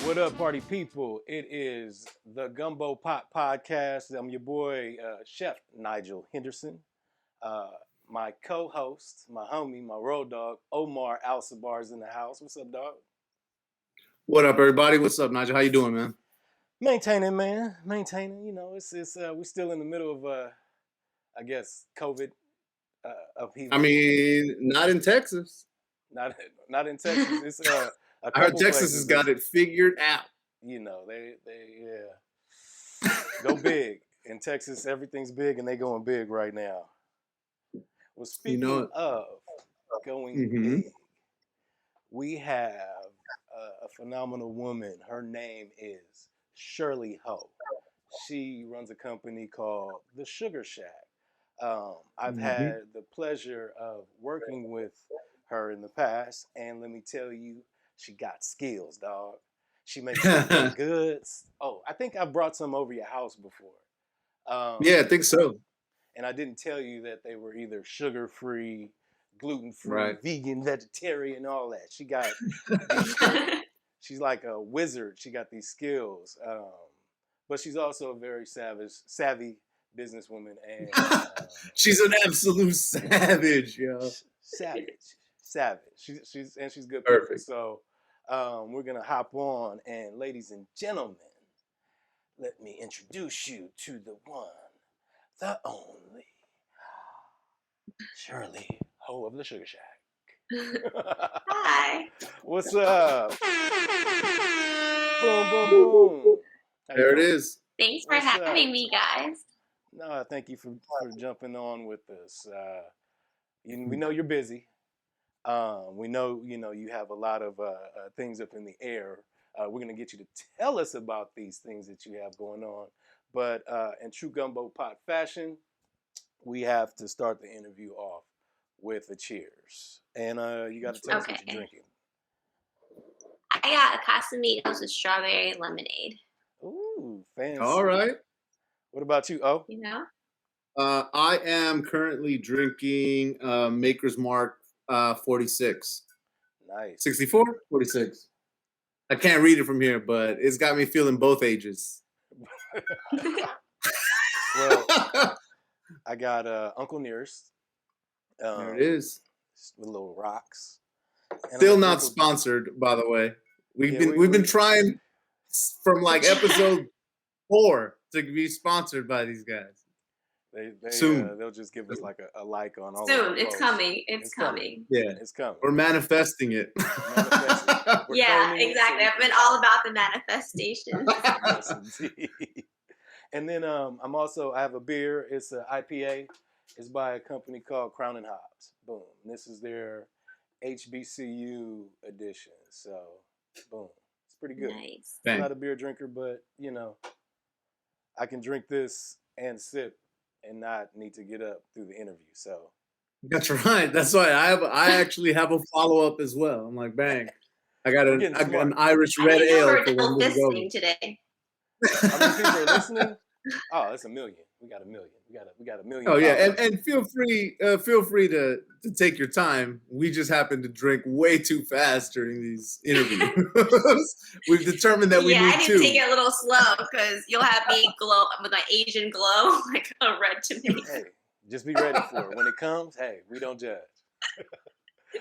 What up, party people? It is the Gumbo Pot Podcast. I'm your boy, Chef Nigel Henderson. My co-host, my homie, my road dog, Omar Alcibar is in the house. What's up, dog? What up, everybody? What's up, Nigel? How you doing, man? Maintaining, man. Maintaining. You know, it's we're still in the middle of I guess COVID upheaval. I mean, not in Texas. Not in Texas. It's a I heard couple Texas places has got it figured out. You know, they go big. In Texas, everything's big, and they going big right now. Well, speaking of going big, we have a phenomenal woman. Her name is Shirley Ho. She runs a company called the Shugar Shack. I've had the pleasure of working with her in the past, and let me tell you, she got skills, dog. She makes goods. Oh, I think I brought some over your house before. Yeah, I think so. And I didn't tell you that they were either sugar-free, gluten-free, vegan, vegetarian, all that. She got, she's like a wizard. She got these skills. But she's also a very savvy businesswoman. And she's an absolute savage, yo. Savage. She's good. Perfect. So we're going to hop on. And ladies and gentlemen, let me introduce you to the one, the only, Shirley Ho of the Shugar Shack. Hi. What's up? Boom, boom, boom. There it is. Thanks for having me, guys. No, thank you for jumping on with us. We know you're busy. We know you have a lot of things up in the air. We're going to get you to tell us about these things that you have going on. But in true Gumbo Pot fashion, we have to start the interview off with a cheers. And you got to tell us what you're drinking. I got a Casamigos with strawberry lemonade. Ooh, fancy. All right. What about you, O? You know? I am currently drinking Maker's Mark 46. Nice. 64? 46. I can't read it from here, but it's got me feeling both ages. Well, I got Uncle Nearest. There it is. With little rocks. Still not sponsored, by the way. We've been trying from like episode 4 to be sponsored by these guys. Soon they'll just give us like a like on all. Soon, it's coming. It's coming. Yeah, it's coming. We're manifesting it. Yeah, exactly. I've been all about the manifestation. Yes, indeed. And then I have a beer. It's an IPA. It's by a company called Crown and Hops. Boom. This is their HBCU edition. So, boom. It's pretty good. Nice. I'm not a beer drinker, but I can drink this and sip and not need to get up through the interview. So that's right. That's why I actually have a follow up as well. I'm like, bang! I got an Irish red ale for when we go today. How many people are listening? Oh, it's 1 million. We got 1 million. We got 1 million. Oh yeah, and feel free to take your time. We just happen to drink way too fast during these interviews. We've determined that we need to. Yeah, I need to take it a little slow because you'll have me glow with my Asian glow like a red tomato. Hey, just be ready for it. When it comes, hey, we don't judge.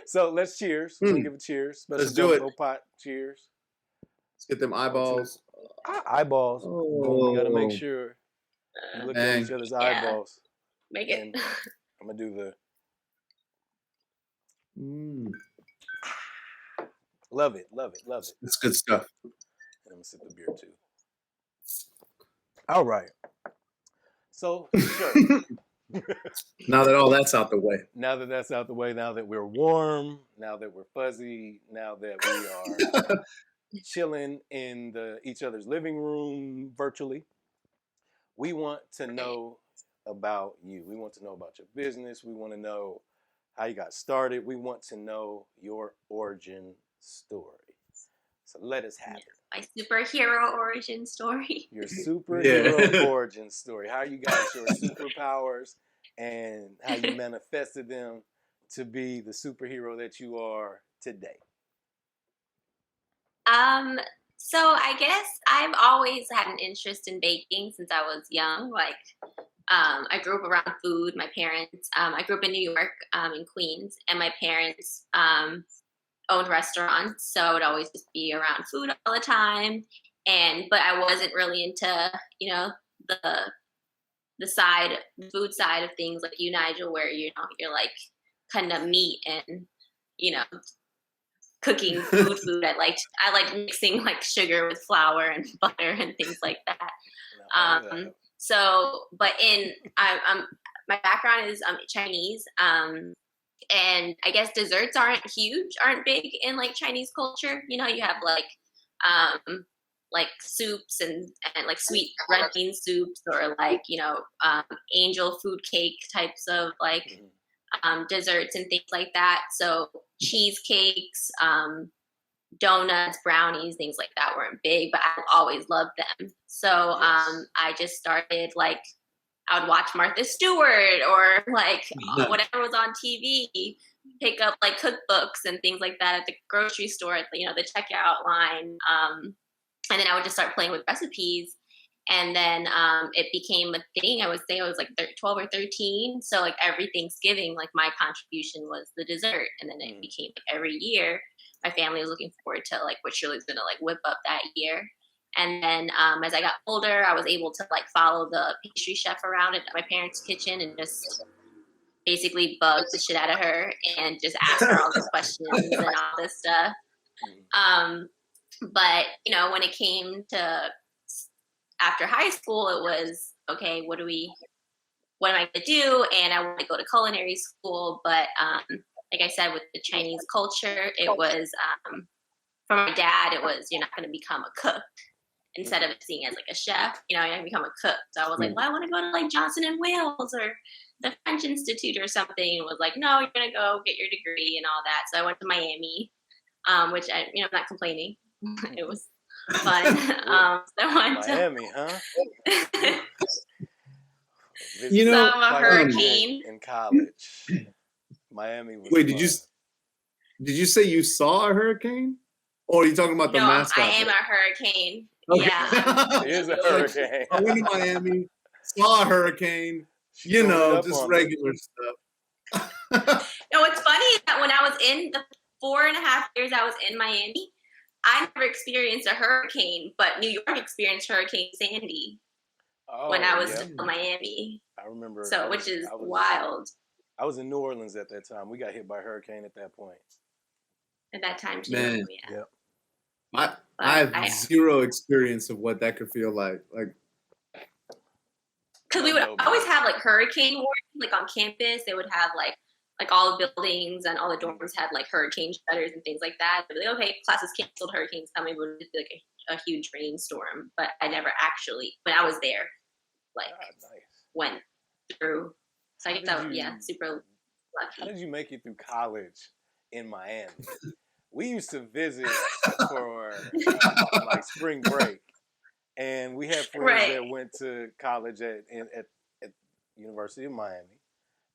So let's cheers. We'll give a cheers. Let's do it. Pot. Cheers. Let's get them eyeballs. Eyeballs. Oh. We got to make sure you look at each other's eyeballs. Make it. I'm going to do the... Love it. It's good stuff. And I'm going to sip the beer too. All right. So, sure. Now that all that's out the way. Now that that's out the way, now that we're warm, now that we're fuzzy, now that we are chilling in each other's living room virtually, we want to know about you. We want to know about your business. We want to know how you got started. We want to know your origin story. So let us have it. My superhero origin story. Your superhero origin story. How you got your superpowers and how you manifested them to be the superhero that you are today. So I guess I've always had an interest in baking since I was young. Like, I grew up around food. My parents, I grew up in New York, in Queens, and my parents owned restaurants, so I would always just be around food all the time. But I wasn't really into, the food side of things like you, Nigel, where you're like cutting up meat and cooking food. I like mixing like sugar with flour and butter and things like that. But my background is Chinese, and I guess desserts aren't big in like Chinese culture. You have like soups and like sweet red bean soups, or like angel food cake types of like desserts and things like that. So cheesecakes, donuts, brownies, things like that weren't big, but I always loved them. So I just started like, I would watch Martha Stewart or like whatever was on TV, pick up like cookbooks and things like that at the grocery store, at the checkout line. And then I would just start playing with recipes. And then it became a thing. I would say I was like 12 or 13. So like every Thanksgiving, like my contribution was the dessert. And then it became like every year, my family was looking forward to like what Shirley's going to like whip up that year. And then as I got older, I was able to like follow the pastry chef around at my parents' kitchen and just basically bug the shit out of her and just ask her all these questions and all this stuff. But, when it came to after high school, it was, okay, what am I going to do? And I want to go to culinary school. But like I said, with the Chinese culture, it was, for my dad, it was, you're not going to become a cook. Instead of seeing as like a chef, you're going to become a cook. So I was like, well, I want to go to like Johnson & Wales or the French Institute or something. And was like, no, you're going to go get your degree and all that. So I went to Miami, which I'm not complaining. It was fun. So I went Miami, huh? a hurricane in college. Miami was Wait, fun. did you say you saw a hurricane? Or are you talking about the mascot? I am a hurricane. Okay. Yeah. It is a hurricane. I went to Miami, saw a hurricane, just regular stuff. No, it's funny that when I was in the 4.5 years I was in Miami, I never experienced a hurricane, but New York experienced Hurricane Sandy when I was in Miami. I remember. So, which is wild. I was in New Orleans at that time. We got hit by a hurricane at that point. At that time, too. Man. Yeah. Yep. I have zero experience of what that could feel like. Because we would always have like hurricane warnings, like on campus. They would have like all the buildings and all the dorms had like hurricane shutters and things like that. They'd be like, okay, classes canceled, hurricanes coming. It would just be like a huge rainstorm. But I never actually, when I was there, like went through. So I guess that was, super lucky. How did you make it through college in Miami? We used to visit for like spring break, and we had friends that went to college at University of Miami,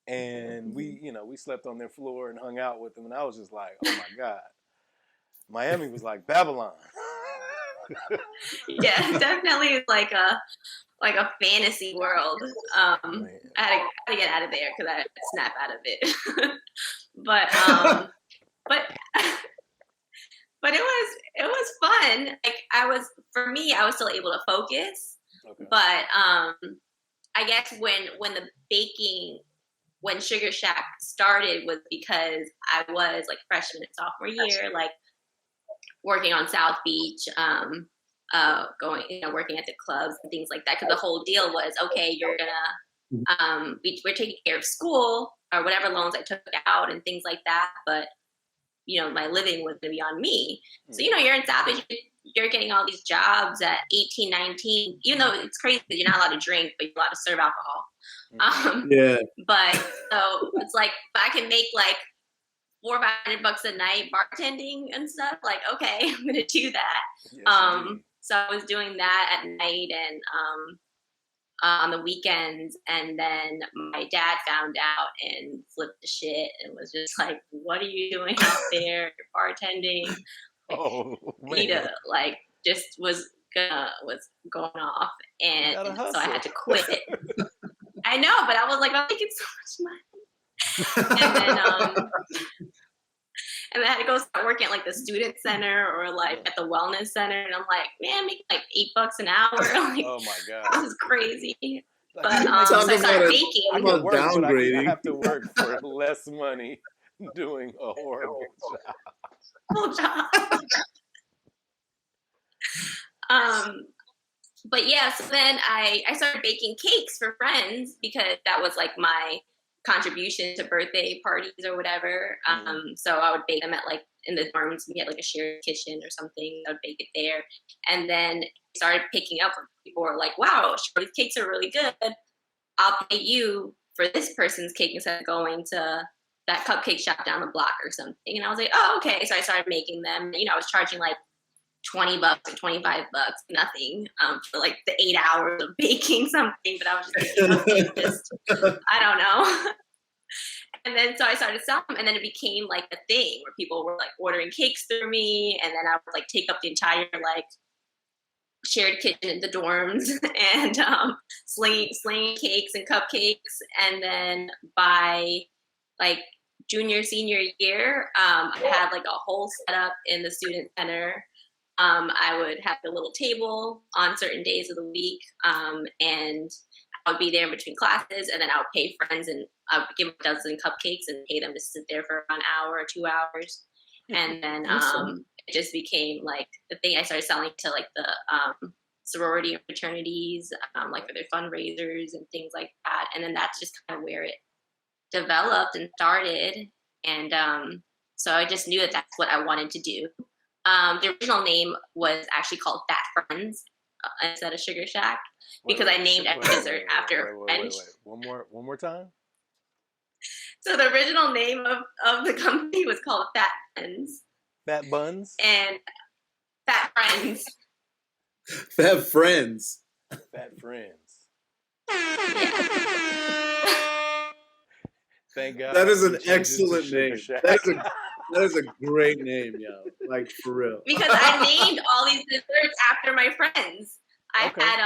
and we slept on their floor and hung out with them, and I was just like, oh my God, Miami was like Babylon. Yeah, definitely like a fantasy world. I had to get out of there because I had to snap out of it. But it was fun. Like I was still able to focus. Okay. But I guess when Shugar Shack started was because I was like freshman and sophomore year, like working on South Beach, working at the clubs and things like that. Because the whole deal was, okay, you're gonna we're taking care of school or whatever loans I took out and things like that, but my living was going to be on me. So, you're in South Beach, you're getting all these jobs at 18, 19, even though it's crazy that you're not allowed to drink, but you're allowed to serve alcohol. But so it's like, if I can make like $400 or $500 a night bartending and stuff, like, okay, I'm going to do that. Yes, so I was doing that at night and on the weekends, and then my dad found out and flipped the shit and was just like, what are you doing out there? You're bartending. Oh, you need to like just was going off, and so I had to quit. I know, but I was like, I'm making so much money. And then and I had to go start working at like the student center or like at the wellness center, and I'm like, man, I'm making like $8 an hour. Like, oh my god, this is crazy. Like, but so I started baking. I can work, but I have to work for less money doing a horrible job. But yeah, so then I started baking cakes for friends because that was like my contribution to birthday parties or whatever. So I would bake them at like in the dorms. We had like a shared kitchen or something. I would bake it there, and then started picking up. People were like, "Wow, these cakes are really good. I'll pay you for this person's cake instead of going to that cupcake shop down the block or something." And I was like, "Oh, okay." So I started making them. You know, I was charging like $20 or $25, nothing, for like the 8 hours of baking something. But I was just I don't know. And then so I started selling them, and then it became like a thing where people were like ordering cakes through me, and then I would like take up the entire like shared kitchen in the dorms and slinging cakes and cupcakes. And then by like senior year, I had like a whole setup in the student center. I would have a little table on certain days of the week, and I would be there in between classes, and then I would pay friends, and I would give them a dozen cupcakes and pay them to sit there for an hour or 2 hours. And then it just became like the thing. I started selling to like the sorority and fraternities, like for their fundraisers and things like that. And then that's just kind of where it developed and started. And so I just knew that that's what I wanted to do. The original name was actually called Fat Friends instead of Shugar Shack because I named every dessert after a French. One more time. So the original name of the company was called Fat Friends. Fat Buns? And Fat Friends. Fat Friends. Fat Friends. Yeah. Thank God. That is an excellent name. That is a great name, yo. Like, for real. Because I named all these desserts after my friends. I had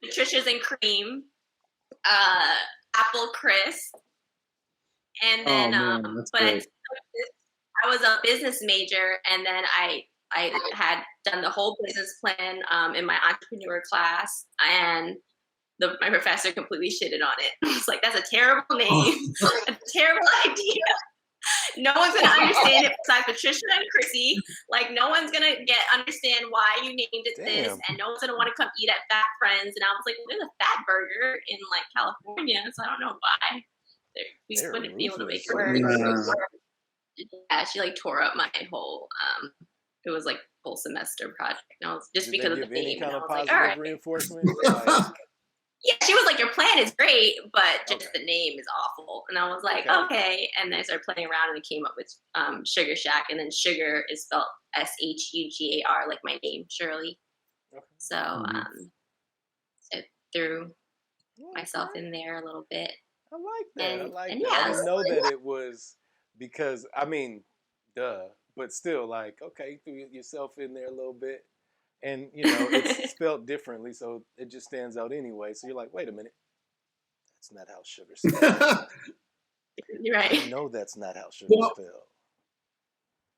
Patricia's and Cream, Apple Crisp, and then but I was a business major, and then I had done the whole business plan in my entrepreneur class, and my professor completely shitted on it. I was like, that's a terrible name, a terrible idea. No one's gonna understand it besides Patricia and Chrissy. Like, no one's gonna understand why you named it this, and no one's gonna want to come eat at Fat Friends. And I was like, well, there's a Fat Burger in like California, so I don't know why we wouldn't be able to make it work. Yeah, she like tore up my whole. It was like whole semester project. And I was just because of the name. Kind of positive like, all right. Reinforcement. Yeah, she was like, your plan is great, but just the name is awful. And I was like, okay. And then I started playing around, and I came up with Shugar Shack. And then Sugar is spelled Shugar, like my name, Shirley. Okay. So I threw myself in there a little bit. I like that. And, I yeah, didn't know that it was because, I mean, duh. But still, like, okay, you threw yourself in there a little bit. And, you know, it's spelled differently, so it just stands out anyway. So you're like, wait a minute. That's not how sugar spelled. You're right. I know that's not how sugar spelled.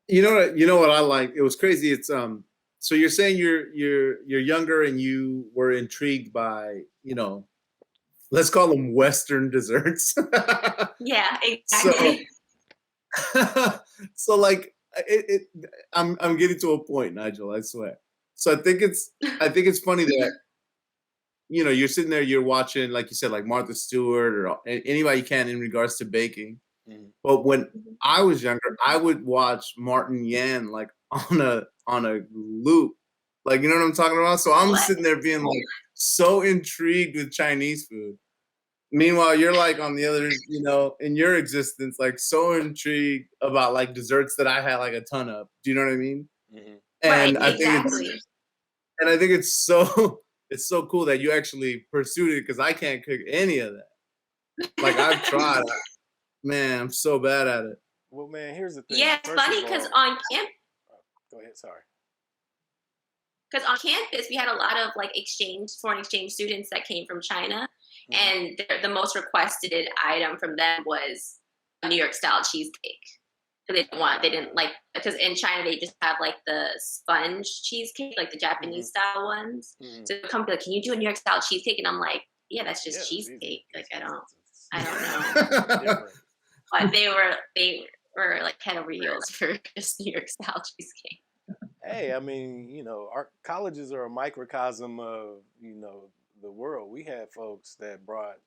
You know what I like? It was crazy. It's so you're saying you're younger and you were intrigued by, you know, let's call them Western desserts. Yeah, exactly. So like I'm getting to a point, Nigel, I swear. So I think it's funny that, you know, you're sitting there, you're watching, like you said, like Martha Stewart or anybody you can in regards to baking. Mm-hmm. But when I was younger, I would watch Martin Yan like on a loop. Like, you know what I'm talking about? So I'm sitting there being like so intrigued with Chinese food. Meanwhile, you're like on the other, you know, in your existence, like so intrigued about like desserts that I had like a ton of. Do you know what I mean? Mm-hmm. And right, exactly. I think it's so cool that you actually pursued it, because I can't cook any of that. Like, I've tried. Man, I'm so bad at it. Well, man, here's the thing. Yeah, it's funny because on campus. Go ahead. Sorry. because on campus we had a lot of like foreign exchange students that came from China, and the most requested item from them was a New York style cheesecake. They didn't like, because in China they just have like the sponge cheesecake, like the Japanese style ones. So they come be like, can you do a New York style cheesecake? And I'm like, yeah, that's just cheesecake. Like I don't know. But they were like head over heels for just New York style cheesecake. Hey, I mean, you know, our colleges are a microcosm of, you know, the world. We had folks that brought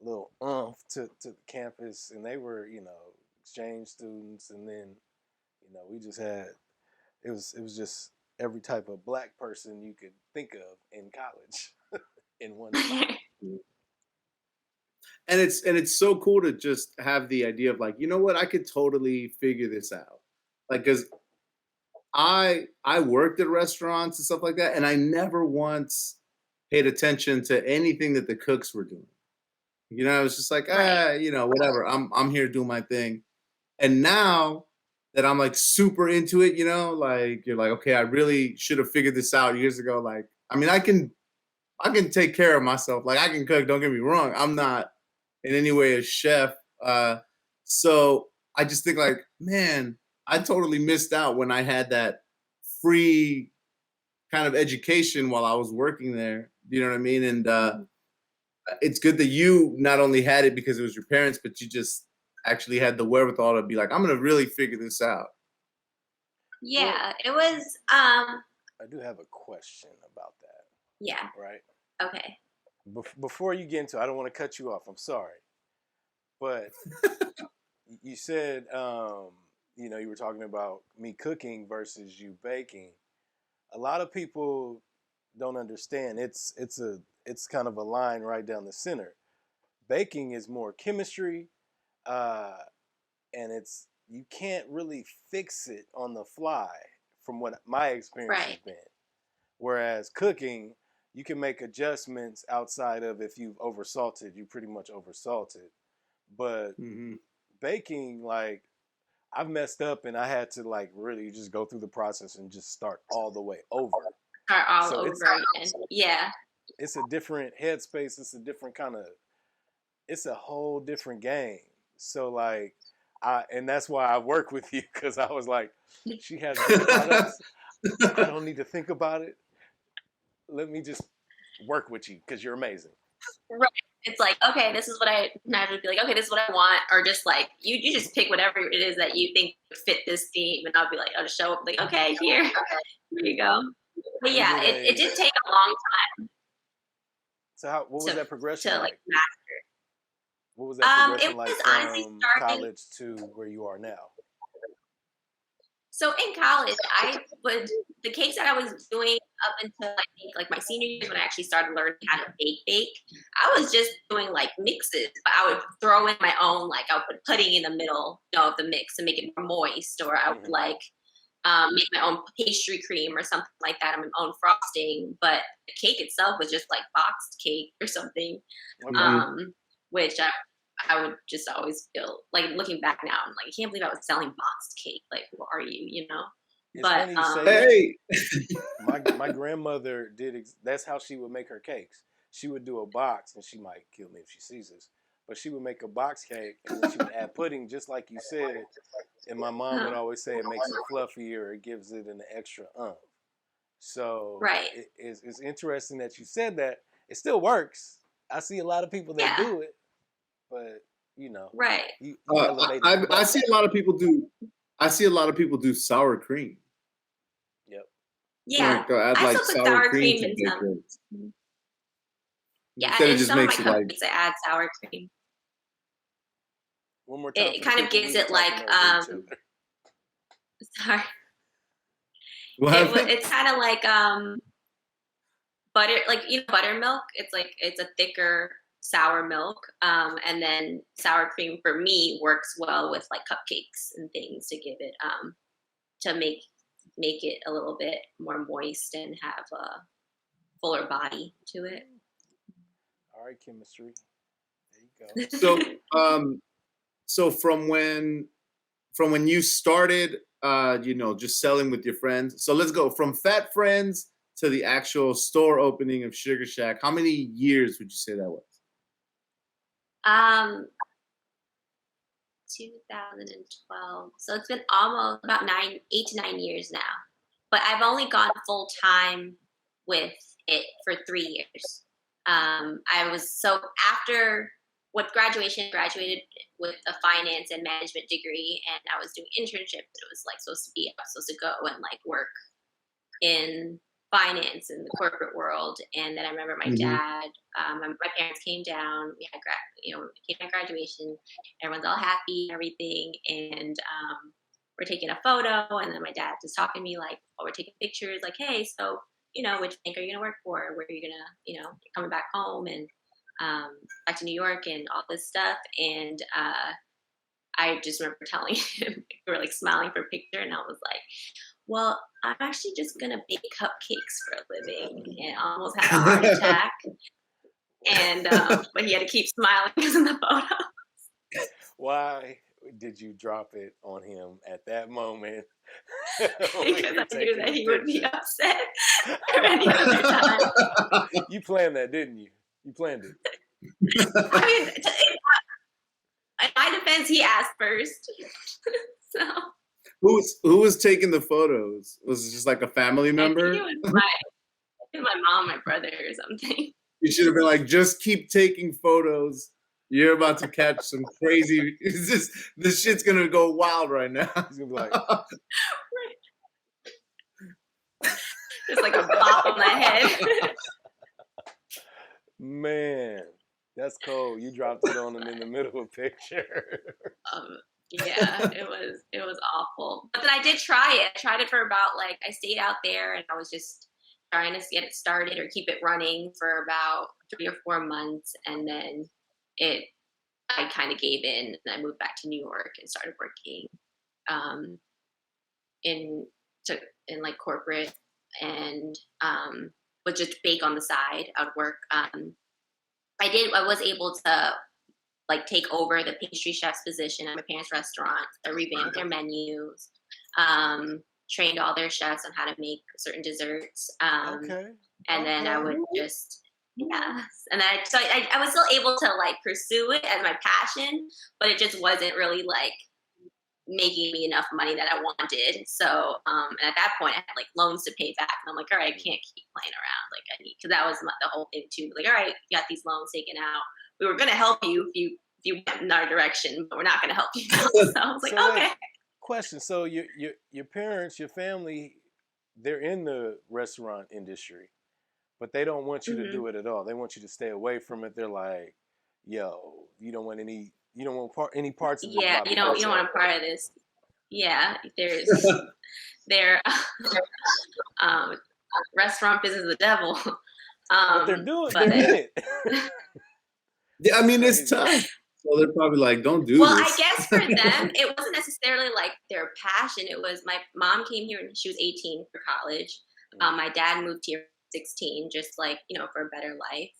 a little to the campus, and they were, you know, exchange students, and then, you know, we just had it was just every type of black person you could think of in college in one spot. And it's so cool to just have the idea of like, you know what, I could totally figure this out. Like, because I worked at restaurants and stuff like that, and I never once paid attention to anything that the cooks were doing. You know, I was just like, you know, whatever. I'm here to do my thing. And now that I'm like super into it, you know, like you're like, okay, I really should have figured this out years ago. Like, I mean, I can take care of myself. Like I can cook, don't get me wrong. I'm not in any way a chef. So I just think like, man, I totally missed out when I had that free kind of education while I was working there. You know what I mean? And it's good that you not only had it because it was your parents, but you just actually had the wherewithal to be like, I'm going to really figure this out. Yeah, it was. I do have a question about that. Yeah. Right? Okay. Before you get into it, I don't want to cut you off. I'm sorry. But you said, you know, you were talking about me cooking versus you baking. A lot of people don't understand. It's kind of a line right down the center. Baking is more chemistry, and you can't really fix it on the fly, from what my experience has been. Whereas cooking, you can make adjustments outside of, if you've oversalted, you pretty much oversalted. But baking, like, I've messed up and I had to like really just go through the process and just start all the way over. Start all over again. Yeah. It's a different headspace. It's a different kind of, it's a whole different game. So like, and that's why I work with you, because I was like, she has good products. I don't need to think about it. Let me just work with you because you're amazing. Right. It's like, okay, this is what I naturally feel like, okay, this is what I want. Or just like, you just pick whatever it is that you think would fit this theme. And I'll be like, I'll just show up like, okay, here you go. But yeah, it did take a long time. So what was that progression to like? Master. What was that progression it was like honestly from starting, college to where you are now? So in college, the cakes that I was doing up until I think like my senior year, when I actually started learning how to bake, I was just doing like mixes. But I would throw in my own, like I would put pudding in the middle, you know, of the mix to make it more moist, or I would like make my own pastry cream or something like that, my own frosting. But the cake itself was just like boxed cake or something, which I would just always feel like, looking back now, I'm like, I can't believe I was selling boxed cake. Like, who are you? You know? It's funny you say that. My grandmother that's how she would make her cakes. She would do a box, and she might kill me if she sees this, but she would make a box cake, and then she would add pudding, just like you said. And my mom would always say it makes it fluffier, it gives it an extra So it's interesting that you said that. It still works. I see a lot of people that do it, but you know, you I see a lot of people do. I see a lot of people do sour cream. Yep. Yeah, add I like still put sour cream in some. Yeah, in some of my cupcakes, I add sour cream. One more time. It kind of gives it like sorry. It's kind of like butter, like, you know, buttermilk. It's like, it's a thicker sour milk, and then sour cream for me works well with like cupcakes and things to give it to make it a little bit more moist and have a fuller body to it. All right, chemistry. There you go. So so from when you started you know, just selling with your friends, so let's go from fat friends to the actual store opening of Shugar Shack, how many years would you say that was? 2012. So it's been almost about 8 to 9 years now. But I've only gone full time with it for 3 years. I was after graduated with a finance and management degree, and I was doing internships. It was like I was supposed to go and like work in finance in the corporate world. And then I remember my dad, my parents came down. We had came at graduation. Everyone's all happy and everything, and we're taking a photo. And then my dad was talking to me like, we're taking pictures. Like, hey, so which bank are you gonna work for? Where are you gonna, you're coming back home and back to New York and all this stuff. And I just remember telling him, we were like smiling for a picture, and I was like, well, I'm actually just gonna bake cupcakes for a living, and I almost had a heart attack. And but he had to keep smiling because of the photo. Why did you drop it on him at that moment? Because I knew that he would be upset any other time. You planned that, didn't you? You planned it. I mean, in my defense, he asked first. So. Who was taking the photos? Was it just like a family member? I think it was my mom, my brother, or something. You should have been like, just keep taking photos. You're about to catch some crazy. This shit's gonna go wild right now. He's gonna be like, just like a pop on the head. Man, that's cold. You dropped it on him in the middle of a picture. Yeah, it was awful. But then I did try it. I tried it for about I stayed out there, and I was just trying to get it started or keep it running for about 3 or 4 months, and then I kind of gave in, and I moved back to New York and started working in corporate, and would just bake on the side. I would work. I was able to take over the pastry chef's position at my parents' restaurant. I revamped their menus, trained all their chefs on how to make certain desserts. And then I would just, and I was still able to pursue it as my passion, but it just wasn't really making me enough money that I wanted. So, and at that point I had loans to pay back, and I'm like, all right, I can't keep playing around. I need, because that was the whole thing too. All right, you got these loans taken out. We were going to help you if you went in our direction, but we're not going to help you now. So I was like, okay. Question. So your parents, your family, they're in the restaurant industry, but they don't want you to do it at all. They want you to stay away from it. They're like, yo, you don't want any parts of this. Yeah, you don't want a part of this. Yeah, their restaurant business is the devil. But they're in it. Yeah, I mean, it's tough. So they're probably like, don't do this. Well, I guess for them, it wasn't necessarily their passion. It was, my mom came here when she was 18 for college. My dad moved here at 16, just for a better life.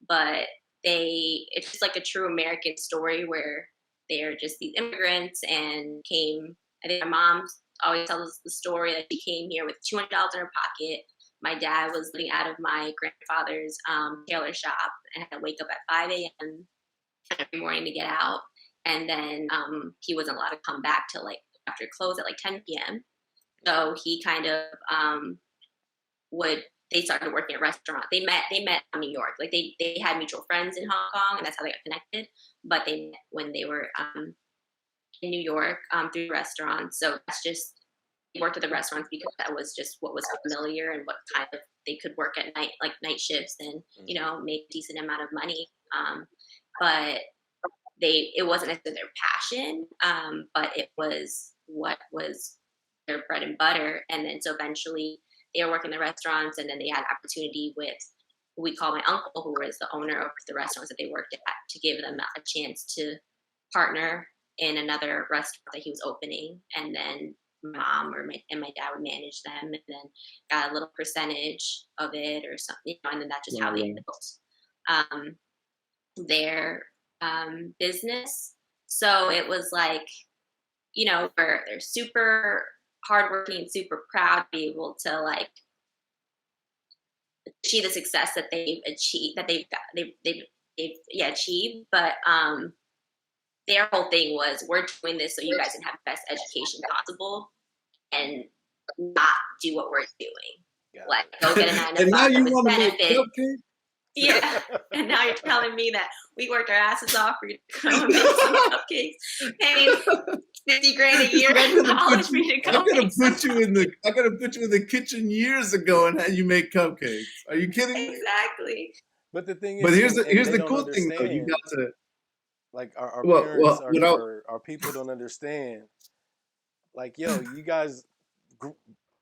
But it's just a true American story where they're just these immigrants and came. I think my mom always tells us the story that she came here with $200 in her pocket. My dad was living out of my grandfather's tailor shop and had to wake up at 5 a.m. every morning to get out. And then he wasn't allowed to come back till after close at 10 p.m. So he kind of they started working at a restaurant. They met in New York. They had mutual friends in Hong Kong, and that's how they got connected. But they met when they were in New York through restaurants. So that's just, they worked at the restaurants because that was just what was familiar and what kind of they could work at night, night shifts, and make a decent amount of money. But it wasn't necessarily their passion, but it was what was their bread and butter. And then so eventually they were working the restaurants, and then they had opportunity with who we call my uncle, who was the owner of the restaurants that they worked at, to give them a chance to partner in another restaurant that he was opening. And then my mom and my dad would manage them, and then got a little percentage of it or something, and then that's just how they built their business. So it was they're super hardworking and super proud to be able to achieve the success that they've achieved, that they've achieved. But their whole thing was, we're doing this so you guys can have the best education possible and not do what we're doing. Like, go get a 9 to 5 with benefits. Yeah. And now you're telling me that we worked our asses off for you to come and make some cupcakes, paying $50,000 a year in college for you to come. I gotta put you in the kitchen years ago and had you make cupcakes. Are you kidding me? Exactly. But the thing is, but here's the cool thing though. You got to, like, our parents our people don't understand. Like, yo, you guys,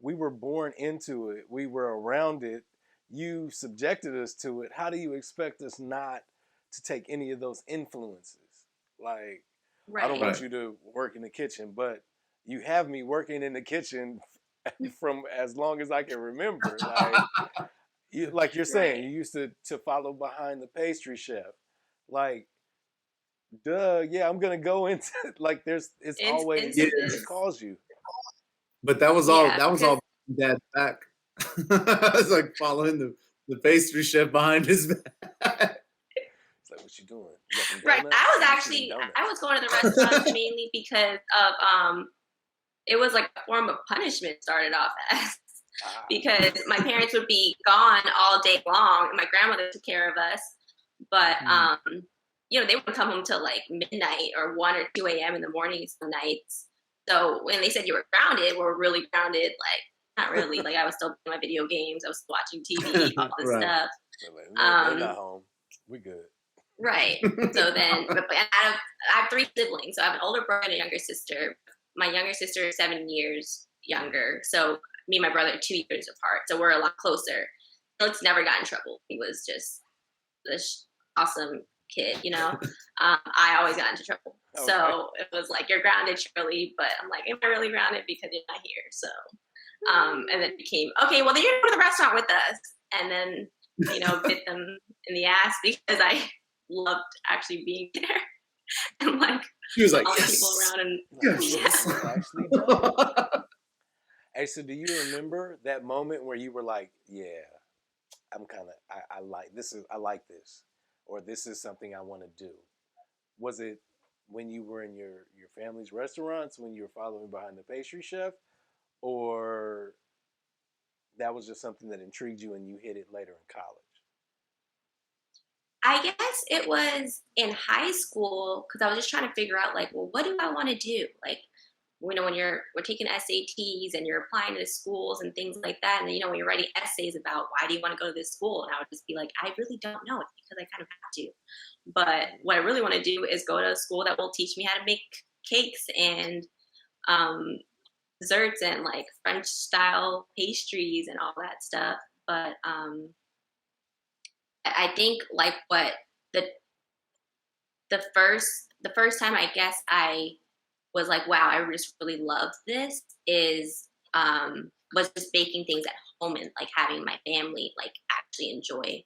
we were born into it. We were around it. You subjected us to it. How do you expect us not to take any of those influences? Like, I don't want you to work in the kitchen, but you have me working in the kitchen from as long as I can remember. Like you're saying, you used to follow behind the pastry chef. Like, duh, yeah, I'm gonna go into like it's always it calls you. But that was all Dad's back. I was like following the pastry chef behind his back. It's like, what you doing? Right. I was going to the restaurant mainly because of it was like a form of punishment, started off as, because my parents would be gone all day long and my grandmother took care of us. But they wouldn't come home till like midnight or 1 or 2 a.m. in the morning some nights. So when they said you were grounded, we were really grounded, like, not really. Like, I was still playing my video games. I was watching TV, all this stuff. They're not home. We good. Right. So then, I have 3 siblings. So I have an older brother and a younger sister. My younger sister is 7 years younger. So me and my brother are 2 years apart. So we're a lot closer. Felix never got in trouble. He was just this awesome kid, I always got into trouble. Okay. So it was like, you're grounded, Shirley. But I'm like, am I really grounded? Because you're not here. So and then it became, okay, well, then you're going to the restaurant with us. And then, bit them in the ass because I loved actually being there. And like, she was like, all yes. the people around. And Hey, so do you remember that moment where you were like, yeah, I like this, or this is something I want to do? Was it when you were in your family's restaurants, when you were following behind the pastry chef, or that was just something that intrigued you and you hit it later in college? I guess it was in high school because I was just trying to figure out, like, well, what do I want to do? Like, when we're taking SATs and you're applying to schools and things like that, and then, when you're writing essays about why do you want to go to this school, and I would just be like, I really don't know. It's because I kind of have to. But what I really want to do is go to a school that will teach me how to make cakes and desserts and like French style pastries and all that stuff. But I think like what the first time I guess I was like, wow, I just really love this was just baking things at home and like having my family like actually enjoy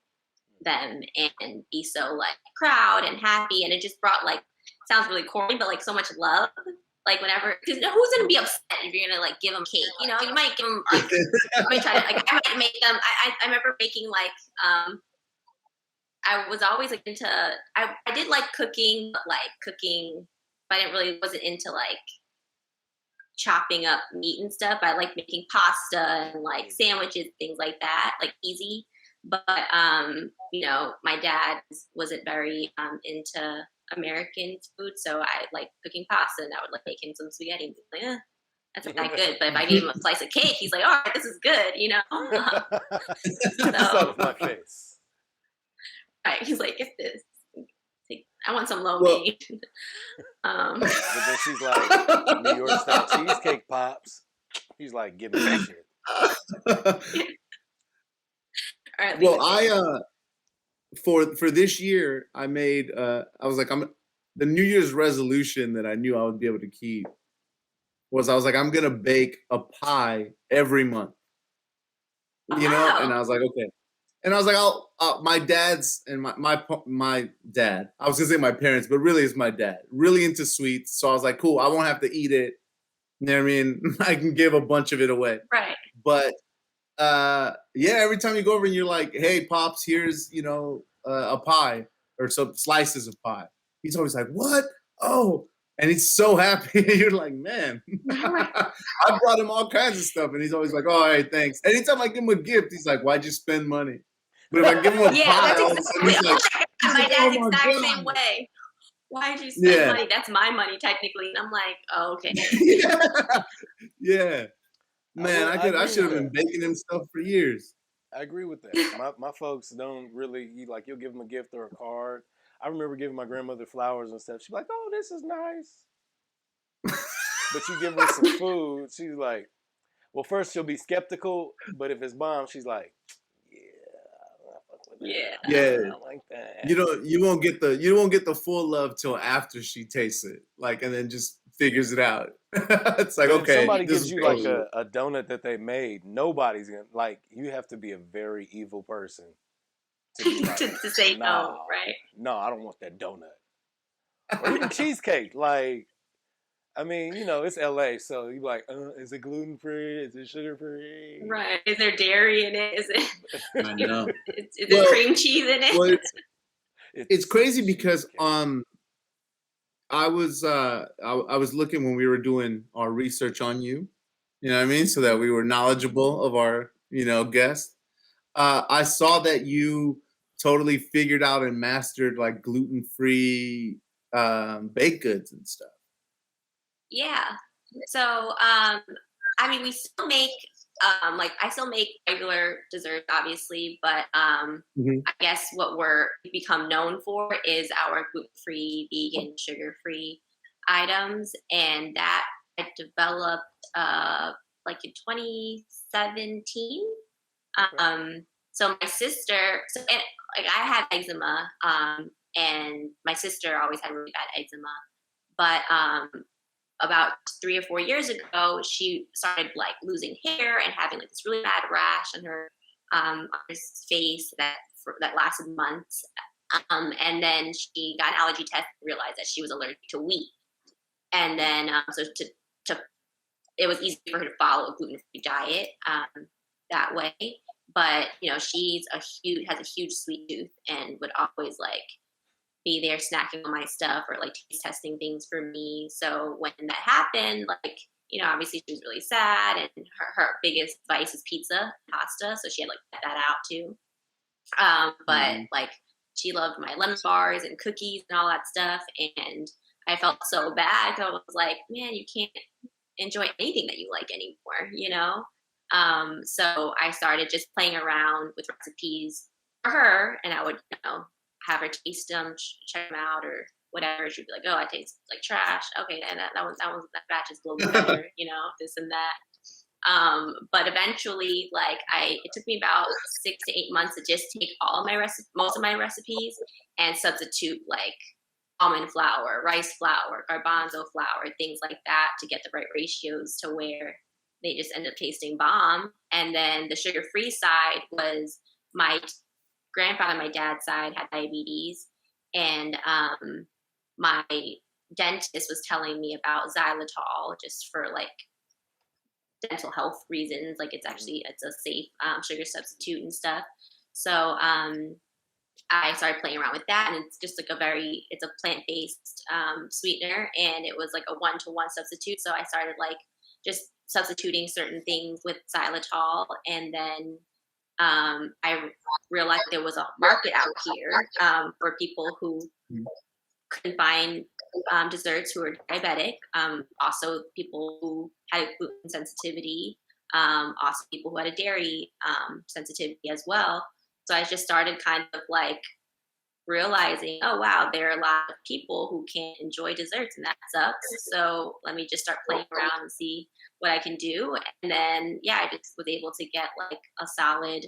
them and be so like proud and happy. And it just brought, like, sounds really corny, but like so much love. Like whenever, because who's gonna be upset if you're gonna like give them cake? You might give them like, I might make them. I remember making like I was always like into. I did like cooking, but I wasn't into like chopping up meat and stuff. I like making pasta and like sandwiches, things like that, like easy. But my dad wasn't very into American food, so I like cooking pasta, and I would like make him some spaghetti and be like, that's not that good. But if I gave him a slice of cake, he's like, all right, this is good, Get this out of my face. Right, he's like, get this. I want some lo mein. But then she's like, New York style cheesecake pops. He's like, give me that shit. Right, well, I for this year, I made I was like, the New Year's resolution that I knew I would be able to keep was I'm gonna bake a pie every month. And I was like, okay. And I was like, my dad's and my dad. I was gonna say my parents, but really it's my dad. Really into sweets, so I was like, cool. I won't have to eat it. You know what I mean? I can give a bunch of it away. Right. But every time you go over and you're like, hey, Pops, here's, a pie or some slices of pie. He's always like, what? Oh, and he's so happy. You're like, man, I brought him all kinds of stuff. And he's always like, all right, thanks. Anytime I give him a gift, he's like, why'd you spend money? But if I give him a pie, that's all of a sudden he's like, my dad's oh exact God. same way. Why'd you spend money? That's my money, technically. And I'm like, oh, okay. Yeah. Man, I should have been baking him stuff for years. I agree with that. My folks don't really, you'll give them a gift or a card. I remember giving my grandmother flowers and stuff. She's like, oh, this is nice. But you give her some food, she's like, well, first she'll be skeptical, but if it's bomb, she's like, yeah, I don't like that. You won't get the full love till after she tastes it, and then just figures it out. It's like, okay, somebody gives you like a donut that they made, nobody's gonna you have to be a very evil person to be like, to say no, right? No, I don't want that donut. Or even cheesecake, I mean, it's LA, so you're like, is it gluten free? Is it sugar free? Right. Is there dairy in it? Is it? I know. Is there cream cheese in it? Well, it's crazy because I was looking when we were doing our research on you. You know what I mean? So that we were knowledgeable of our guests. I saw that you totally figured out and mastered gluten free baked goods and stuff. Yeah. So, I mean, we still make, I still make regular desserts, obviously, but I guess what we've become known for is our gluten-free, vegan, sugar-free items. And that I developed, in 2017. So my sister, I had eczema, and my sister always had really bad eczema, but, about 3 or 4 years ago, she started losing hair and having this really bad rash on her face that lasted months. And then she got an allergy test and realized that she was allergic to wheat. And then it was easy for her to follow a gluten-free diet that way. But she's has a huge sweet tooth and would always be there snacking on my stuff or taste testing things for me. So when that happened, obviously she was really sad, and her biggest vice is pizza and pasta. So she had cut that out too. But she loved my lemon bars and cookies and all that stuff. And I felt so bad because I was like, man, you can't enjoy anything that you like anymore, So I started just playing around with recipes for her, and I would, have her taste them, check them out, or whatever. She'd be like, "Oh, I taste like trash." Okay, and that batch is a little better, this and that. But eventually, it took me about 6 to 8 months to just take most of my recipes and substitute almond flour, rice flour, garbanzo flour, things like that to get the right ratios to where they just end up tasting bomb. And then the sugar-free side was my grandfather on my dad's side had diabetes, and my dentist was telling me about xylitol just for dental health reasons. It's a safe sugar substitute and stuff. So I started playing around with that, and it's just it's a plant-based sweetener, and it was a 1-to-1 substitute. So I started just substituting certain things with xylitol, and then I realized there was a market out here for people who couldn't find desserts who are diabetic, also people who had gluten sensitivity, also people who had a dairy sensitivity as well. So I just started kind of realizing, oh wow, there are a lot of people who can't enjoy desserts, and that sucks. So let me just start playing around and see what I can do. And then I just was able to get a solid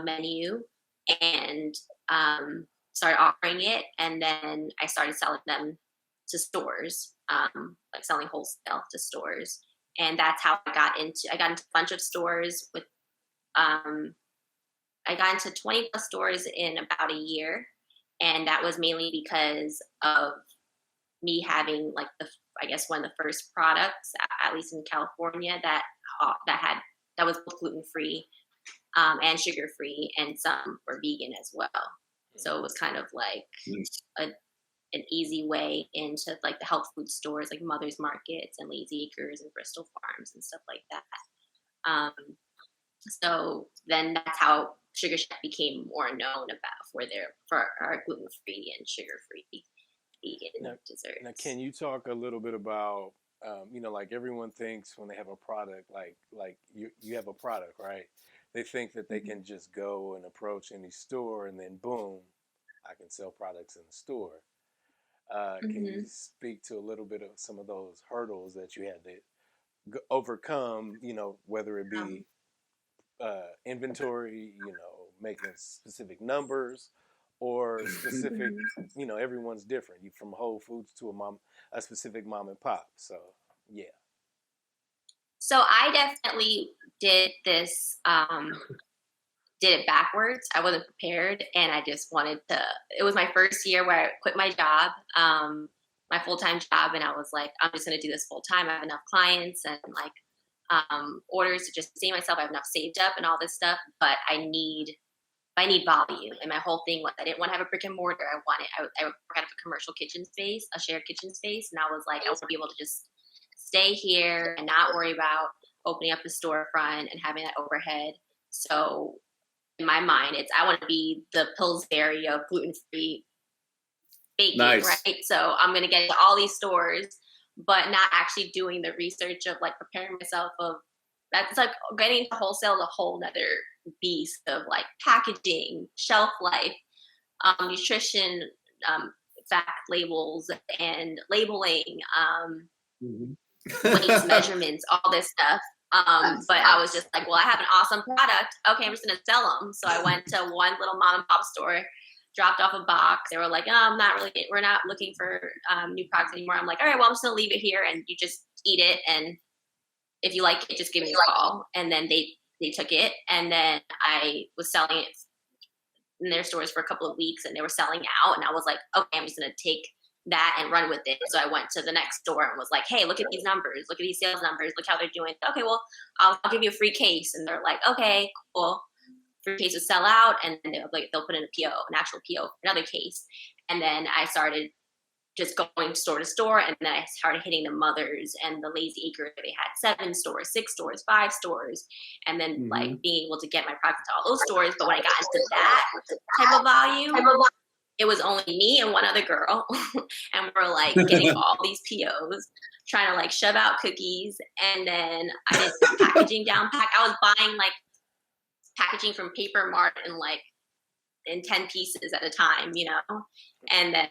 menu and started offering it. And then I started selling them to stores, selling wholesale to stores. And that's how I got into a bunch of stores with I got into 20 plus stores in about a year. And that was mainly because of me having one of the first products, at least in California, that had that was both gluten-free and sugar-free, and some were vegan as well. So it was kind of like an easy way into like the health food stores, like Mother's Markets and Lazy Acres and Bristol Farms and stuff like that. So then that's how Shugar Shack became more known for our gluten-free and sugar-free vegan desserts. Now, can you talk a little bit about, like everyone thinks when they have a product, like you have a product, right? They think that they can just go and approach any store and then boom, I can sell products in the store. Can you speak to a little bit of some of those hurdles that you had to overcome, whether it be inventory, making specific numbers or specific, everyone's different. You from Whole Foods to a specific mom and pop. So, yeah. So I definitely did this, did it backwards. I wasn't prepared, and I just wanted to, it was my first year where I quit my job, my full-time job, and I was like, I'm just going to do this full-time. I have enough clients and like orders to just sustain myself. I have enough saved up and all this stuff, but I need volume. And my whole thing was I didn't want to have a brick and mortar. I had a commercial kitchen space, a shared kitchen space, and I was like, I want to be able to just stay here and not worry about opening up the storefront and having that overhead. So in my mind, I want to be the Pillsbury of gluten-free baking, right? So I'm going to get into all these stores, but not actually doing the research of like preparing myself of, that's like getting into wholesale is a whole nother beast of like packaging, shelf life, nutrition, fact labels and labeling, weights, measurements, all this stuff. But I was just like, well, I have an awesome product. Okay, I'm just going to sell them. So I went to one little mom and pop store, dropped off a box. They were like, oh, we're not looking for new products anymore. I'm like, all right, well, I'm just going to leave it here and you just eat it. And if you like it, just give me a call. And then they took it. And then I was selling it in their stores for a couple of weeks and they were selling out. And I was like, okay, I'm just going to take that and run with it. So I went to the next store and was like, hey, look at these numbers. Look at these sales numbers. Look how they're doing. Okay, well, I'll give you a free case. And they're like, okay, cool. Free case will sell out. And then they'll put in a PO, an actual PO, another case. And then I started just going store to store. And then I started hitting the Mothers and the Lazy Acre. They had 7 stores, 6 stores, 5 stores. And then like being able to get my products to all those stores. But when I got into that type of volume, it was only me and one other girl. And we're like getting all these POs, trying to like shove out cookies. And then I did the packaging down pack. I was buying like packaging from Paper Mart and like in 10 pieces at a time, and then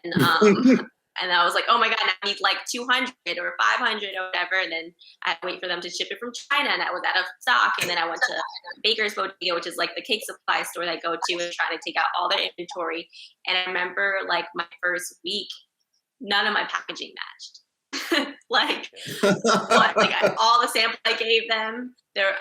and I was like, oh my God, I need like 200 or 500 or whatever. And then I had to wait for them to ship it from China and I was out of stock. And then I went to Baker's Bodega, which is like the cake supply store that I go to and trying to take out all their inventory. And I remember like my first week, none of my packaging matched. All the samples I gave them, they're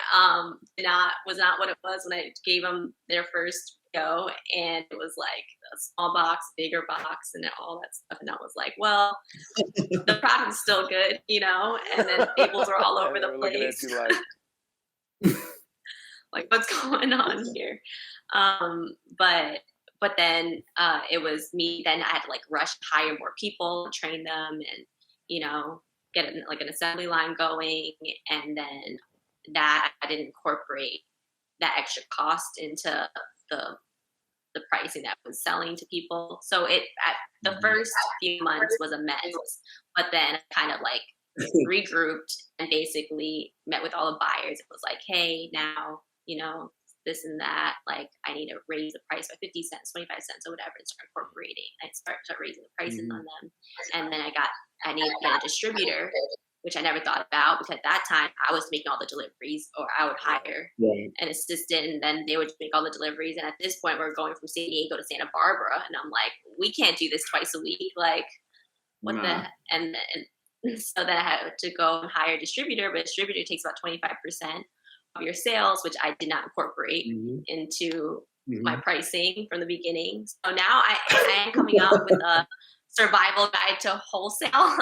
was not what it was when I gave them their first go, and it was like a small box, bigger box, and all that stuff. And I was like, well, the product is still good, And then labels were all over the place. Like, what's going on here? But then it was me. Then I had to like rush, hire more people, train them, and get like an assembly line going. And then that I didn't incorporate that extra cost into the pricing that was selling to people. So the first few months was a mess, but then I kind of like regrouped and basically met with all the buyers. It was like, hey, now, this and that, like I need to raise the price by 50 cents, 25 cents or whatever, and start incorporating. I start raising the prices on them. And then I needed to get a distributor, which I never thought about because at that time I was making all the deliveries, or I would hire an assistant and then they would make all the deliveries. And at this point we're going from San Diego to Santa Barbara. And I'm like, we can't do this twice a week. Like what and so then I had to go and hire a distributor, but a distributor takes about 25% of your sales, which I did not incorporate into my pricing from the beginning. So now I am coming up with a survival guide to wholesale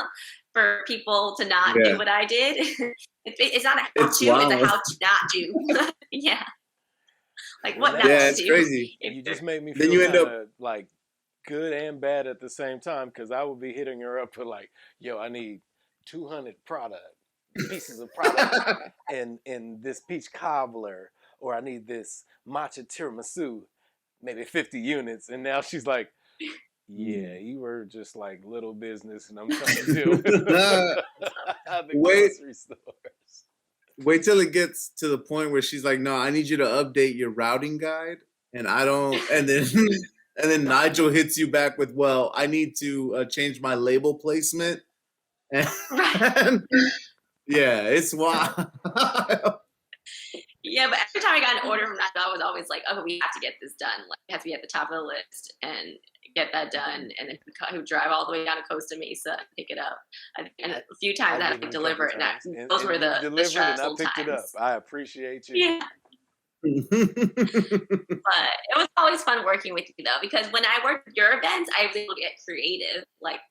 for people to not do what I did. It's not a how to, it's a how to not do. Yeah. Like what not to do. Yeah, it's crazy. You just made me feel kind of like good and bad at the same time, because I would be hitting her up for like, yo, I need 200 pieces of product in this peach cobbler, or I need this matcha tiramisu, maybe 50 units. And now she's like, yeah, you were just like little business, and I'm trying to deal with the grocery stores. Wait till it gets to the point where she's like, no, I need you to update your routing guide. And I don't, and then Nigel hits you back with, well, I need to change my label placement. And, yeah, it's wild. Yeah, but every time I got an order from Nigel, I was always like, oh, we have to get this done. Like, it has to be at the top of the list and get that done. And then he would drive all the way down to Costa Mesa and pick it up. And a few times I had to deliver it. And those were the stressful times. It up. I appreciate you. Yeah. But it was always fun working with you, though, because when I worked at your events, I was able to get creative, like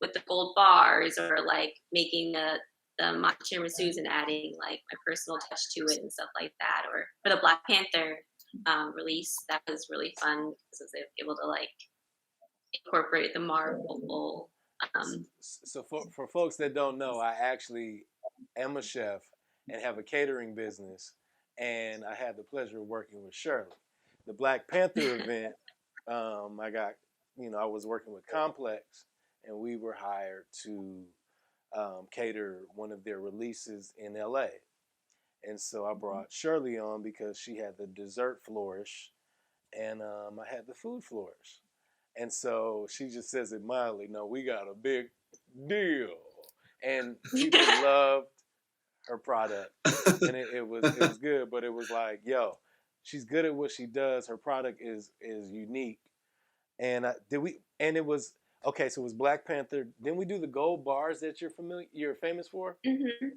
with the gold bars, or like making the matcha tiramisus and adding like my personal touch to it and stuff like that. Or for the Black Panther release, that was really fun because I was able to like incorporate the Marvel. So for folks that don't know, I actually am a chef and have a catering business. And I had the pleasure of working with Shirley. The Black Panther event, I was working with Complex, and we were hired to cater one of their releases in LA. And so I brought Shirley on because she had the dessert flourish, and I had the food flourish. And so she just says it mildly, no, we got a big deal. And people loved her product, and it was good, but it was like, yo, she's good at what she does. Her product is unique. And it was okay. So it was Black Panther. Didn't we do the gold bars that you're famous for? Mm-hmm.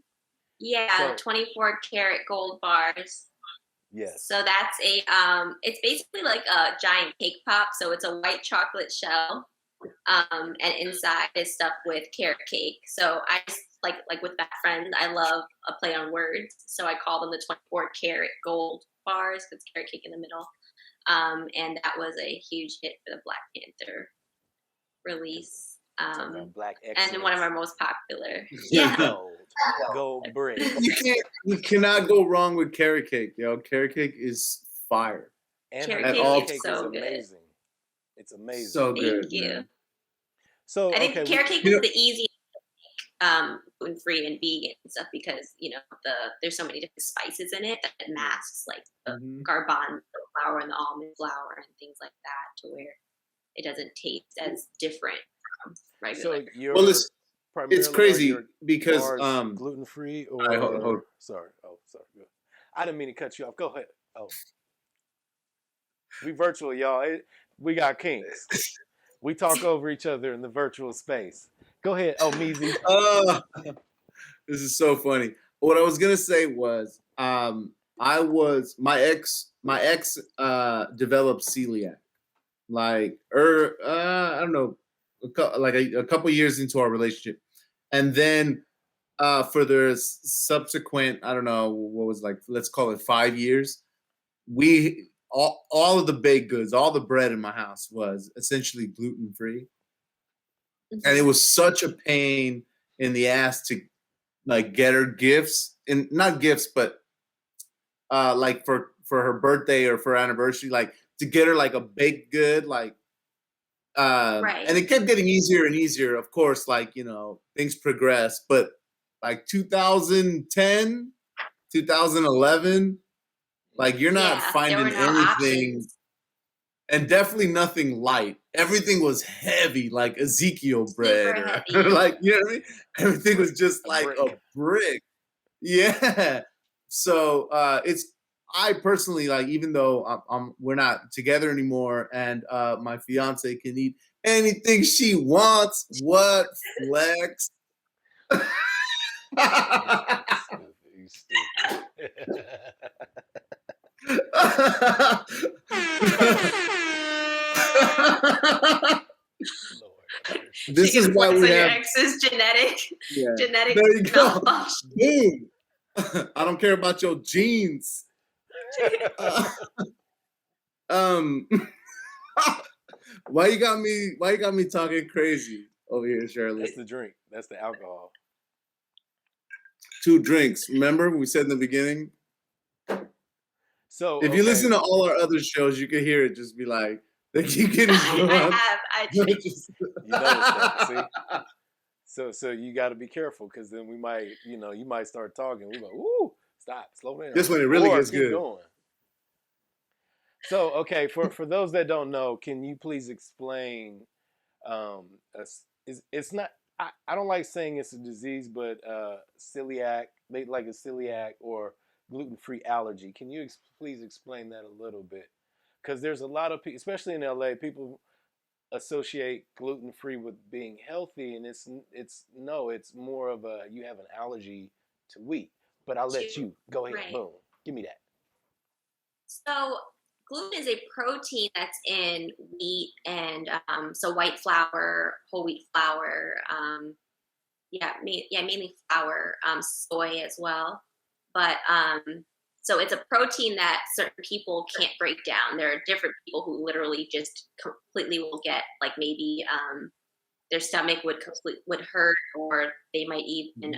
Yeah, 24 karat gold bars. Yes. So that's it's basically like a giant cake pop. So it's a white chocolate shell, and inside is stuffed with carrot cake. So I like with that friend, I love a play on words. So I call them the 24 karat gold bars because carrot cake in the middle. And that was a huge hit for the Black Panther release. Black and one of our most popular. Yeah. Gold brick. You cannot go wrong with carrot cake, yo. Carrot cake is fire. And carrot cake is so amazing. Good. It's amazing. So good. Thank you. Man. So I think carrot cake is the easiest gluten-free and vegan and stuff because there's so many different spices in it that it masks like the garbanzo flour and the almond flour and things like that, to where it doesn't taste as different from regular. So it's crazy because gluten-free or sorry. Good. I didn't mean to cut you off. Go ahead. Oh, we virtual, y'all. We got kinks. We talk over each other in the virtual space. Go ahead. Oh, Meezy. This is so funny. What I was gonna say was, my ex developed celiac, like I don't know, a couple years into our relationship, and then for the subsequent, I don't know what was, like, let's call it 5 years, we all of the baked goods, all the bread in my house was essentially gluten free. And it was such a pain in the ass to like get her gifts, and not gifts, but like for her birthday or for her anniversary, like to get her like a baked good, like right. And it kept getting easier and easier. Of course, like, things progress, but like 2010, 2011, like you're not finding anything. Options. And definitely nothing light. Everything was heavy, like Ezekiel bread. Like, you know what I mean? Everything was just like a brick. Yeah. So I personally, like, even though we're not together anymore, and my fiance can eat anything she wants. What flex? You stupid. This is why we have your ex's genetic Yeah. genetic There you go. malfunction. Boom. I don't care about your genes. Why you got me talking crazy over here, Shirley? That's the drink. That's the alcohol. 2 drinks. Remember we said in the beginning? So if you listen to all our other shows, you can hear it just be like they keep getting drunk. I noticed that, see? So you got to be careful, because then we might, you might start talking. We go, ooh, stop, slow down. This one it really gets keep good. Going. So, okay, for those that don't know, can you please explain? It's not. I don't like saying it's a disease, but celiac, like a celiac or gluten-free allergy. Can you please explain that a little bit? Because there's a lot of people, especially in LA, people associate gluten-free with being healthy, and it's more of a, you have an allergy to wheat. But I'll let you go ahead. Right. Boom, give me that. So gluten is a protein that's in wheat and so white flour, whole wheat flour, mainly flour, soy as well. But so it's a protein that certain people can't break down. There are different people who literally just completely will get, like, maybe their stomach would hurt, or they might even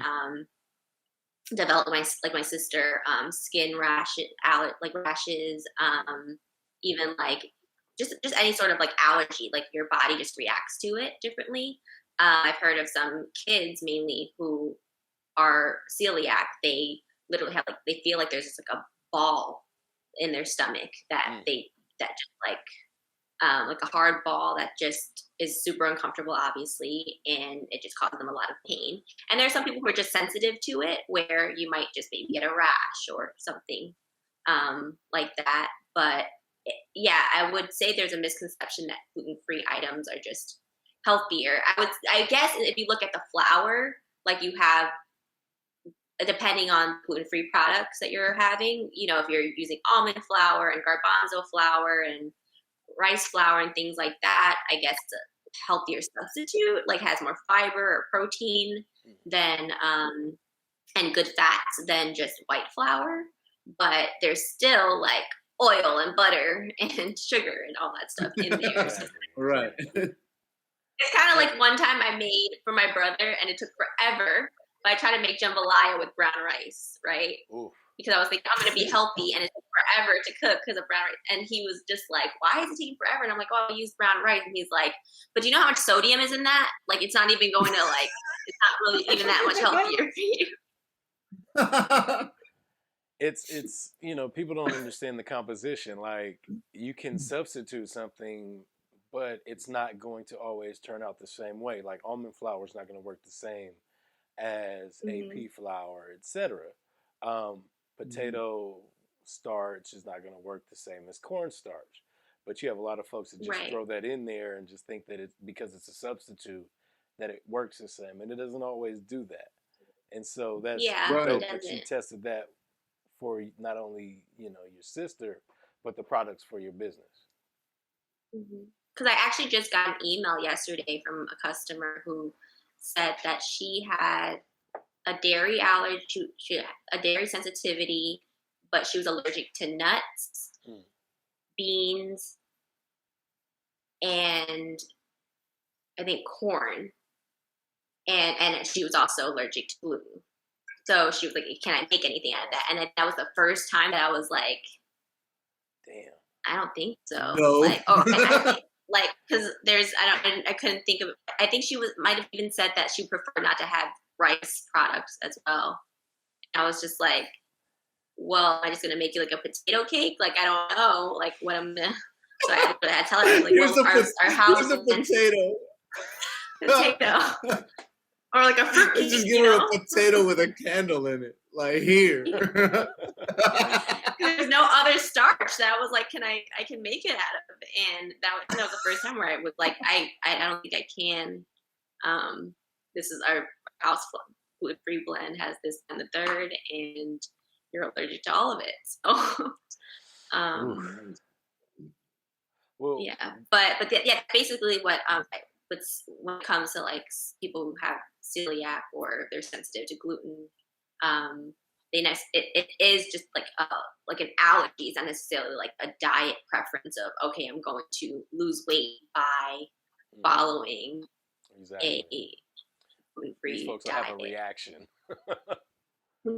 develop, my sister, skin rashes, even like just any sort of like allergy, like your body just reacts to it differently. I've heard of some kids mainly who are celiac. They literally have, like, they feel like there's just like a ball in their stomach that just like a hard ball that just is super uncomfortable, obviously, and it just causes them a lot of pain. And there are some people who are just sensitive to it, where you might just maybe get a rash or something like that. But I would say there's a misconception that gluten-free items are just healthier. I guess if you look at the flour, like, you have, depending on gluten-free products that you're having, if you're using almond flour and garbanzo flour and rice flour and things like that, I guess it's a healthier substitute, like has more fiber or protein than and good fats than just white flour. But there's still like oil and butter and sugar and all that stuff in there. So right. It's kind of like one time I made for my brother, and it took forever, but I tried to make jambalaya with brown rice, right? Ooh. Because I was thinking, I'm going to be healthy, and it took forever to cook because of brown rice. And he was just like, why is it taking forever? And I'm like, oh, I use brown rice. And he's like, but do you know how much sodium is in that? Like, it's not even going to, like, it's not really even that much healthier for you. It's people don't understand the composition. Like, you can substitute something, but it's not going to always turn out the same way. Like, almond flour is not going to work the same as AP flour, etc. Potato starch is not going to work the same as cornstarch. But you have a lot of folks that just throw that in there and just think that it's because it's a substitute that it works the same, and it doesn't always do that. And so that's dope that you tested that for not only your sister, but the products for your business. Because I actually just got an email yesterday from a customer who said that she had a dairy allergy, a dairy sensitivity, but she was allergic to nuts, beans, and I think corn, and she was also allergic to gluten. So she was like, "Can I make anything out of that?" And then that was the first time that I was like, "Damn, I don't think so." No. Like, because I couldn't think of. I think she might have even said that she preferred not to have rice products as well. I was just like, well, am I just gonna make you like a potato cake? Like, I don't know, like what I'm gonna. So I had to tell her, like, our house is a potato. Potato. Or like a fruit cake. Just give her a potato with a candle in it. Like, here. There's no other starch that I was like, I can make it out of. And that was the first time where I was like, I don't think I can. This is our house gluten-free blend has this and the third, and you're allergic to all of it. So, basically what when it comes to like people who have celiac or they're sensitive to gluten, it is just like an allergy. It's not necessarily like a diet preference of, okay, I'm going to lose weight by following a gluten-free These folks will diet. have a reaction.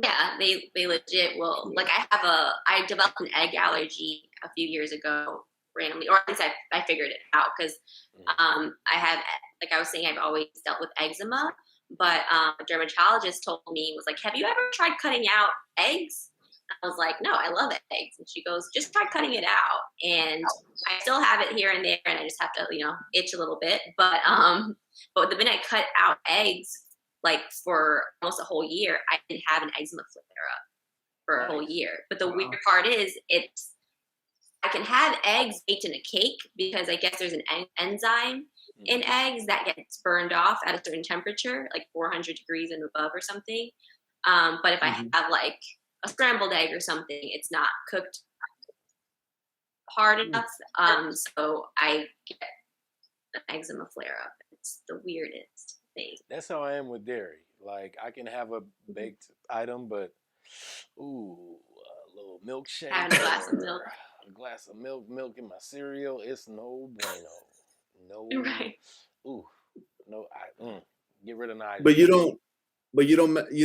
Yeah, they legit will. Like I developed an egg allergy a few years ago randomly, or at least I figured it out because I have, like I was saying, I've always dealt with eczema, but a dermatologist told me, was like, have you ever tried cutting out eggs? I was like, no, I love eggs. And she goes, just try cutting it out. And I still have it here and there, and I just have to, itch a little bit. But the minute I cut out eggs, like for almost a whole year, I didn't have an eczema flare up for a whole year. But the weird part is I can have eggs baked in a cake because I guess there's an enzyme in eggs that gets burned off at a certain temperature, like 400 degrees and above or something. But if I have like a scrambled egg or something, it's not cooked hard enough. So I get an eczema flare up. It's the weirdest thing. That's how I am with dairy. Like I can have a baked item, but a little milkshake, having a glass of milk. A glass of milk in my cereal, it's no bueno. No. Right. Ooh. No. Get rid of Nigel. But you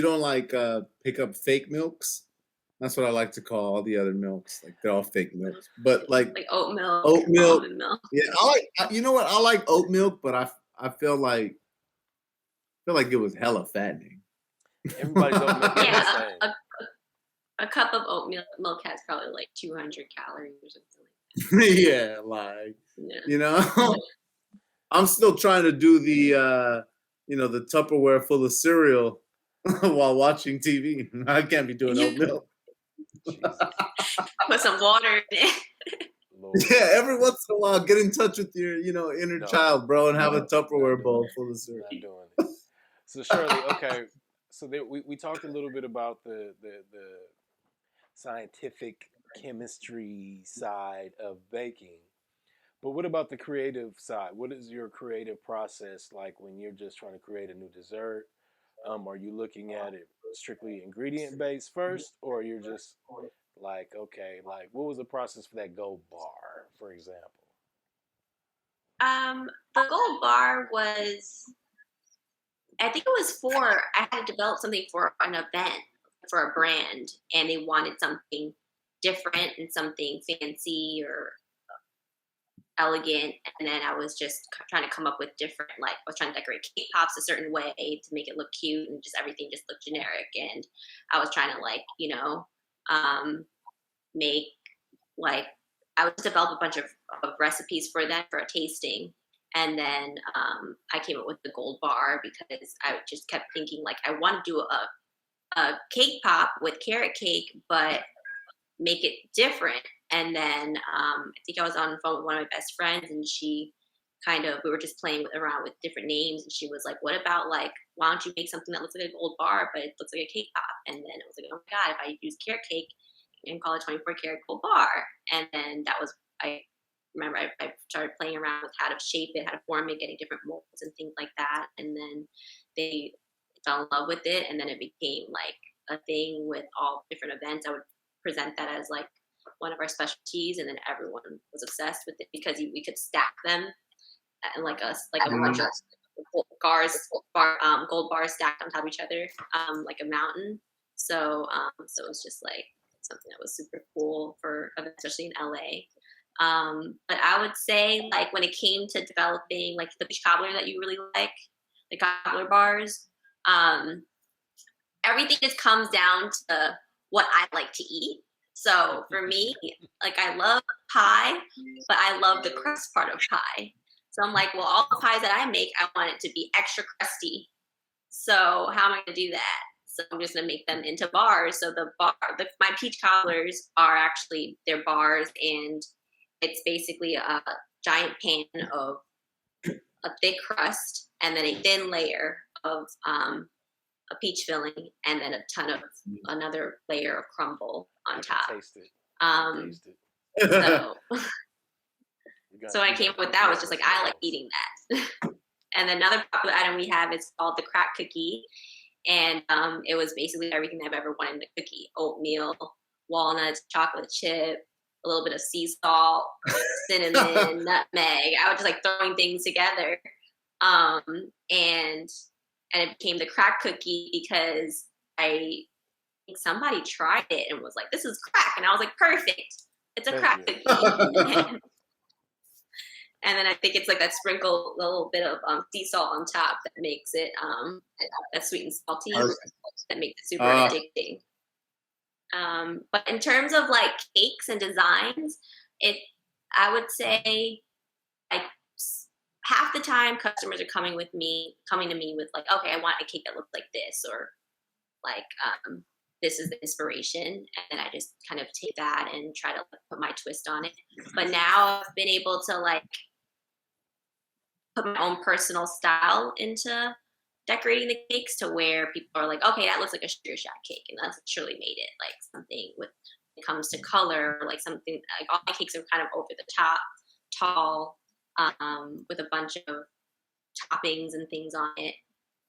don't like pick up fake milks. That's what I like to call all the other milks. Like they're all fake milks. But like oat milk. Almond milk. Yeah, you know what? I like oat milk, but I feel like it was hella fattening. Everybody's oat milk is the same. A cup of oat milk has probably like 200 calories or something. Yeah, I'm still trying to do the the Tupperware full of cereal while watching TV. I can't be doing oat milk. Put some water in it. Yeah, every once in a while, get in touch with your inner child, bro, and have a Tupperware bowl full of cereal. Not doing it. So Shirley, okay. So we talked a little bit about the scientific chemistry side of baking. But what about the creative side? What is your creative process like when you're just trying to create a new dessert? Are you looking at it strictly ingredient based first, or you're just like, okay, like what was the process for that gold bar, for example? The gold bar was, I think it was I had to develop something for an event for a brand, and they wanted something different and something fancy or elegant, and then I was just trying to come up with different, like I was trying to decorate cake pops a certain way to make it look cute, and just everything just looked generic, and I was trying to make like I would develop a bunch of recipes for them for a tasting, and then I came up with the gold bar because I just kept thinking like I want to do a cake pop with carrot cake, but make it different. And then I think I was on the phone with one of my best friends, and we were just playing around with different names, and she was like, what about like, why don't you make something that looks like a gold bar, but it looks like a cake pop? And then it was like, oh my God, if I use carrot cake and call it 24 karat gold bar. And then I remember I started playing around with how to shape it, how to form it, getting different molds and things like that. And then they fell in love with it, and then it became like a thing with all different events. I would present that as like one of our specialties, and then everyone was obsessed with it because we could stack them and like a bunch of gold bars stacked on top of each other, like a mountain. So it was just like something that was super cool for events, especially in LA. But I would say like when it came to developing like the peach cobbler that you really like, the cobbler bars, everything just comes down to what I like to eat. So for me, like I love pie, but I love the crust part of pie. So I'm like, well, all the pies that I make, I want it to be extra crusty. So how am I going to do that? So I'm just going to make them into bars. So my peach cobblers are actually, they're bars, and it's basically a giant pan of a thick crust, and then a thin layer of a peach filling, and then a ton of another layer of crumble on top. Taste it. So I came up with that. Was just like, I like eating that. And another popular item we have is called the crack cookie. And it was basically everything I've ever wanted in a cookie: oatmeal, walnuts, chocolate chip, a little bit of sea salt, cinnamon, nutmeg. I was just like throwing things together. And it became the crack cookie because I think somebody tried it and was like, this is crack. And I was like, perfect. It's a crack cookie. And then I think it's like that sprinkle, a little bit of sea salt on top that makes it that sweet and salty that makes it super addicting. But in terms of like cakes and designs, I would say like half the time customers are coming to me with like, okay, I want a cake that looks like this, or like this is the inspiration, and then I just kind of take that and try to like, put my twist on it. But now I've been able to like put my own personal style into decorating the cakes to where people are like, okay, that looks like a Sugar Shack cake, and that's Shirley made it. Like something when it comes to color, like something like all my cakes are kind of over the top, tall, with a bunch of toppings and things on it,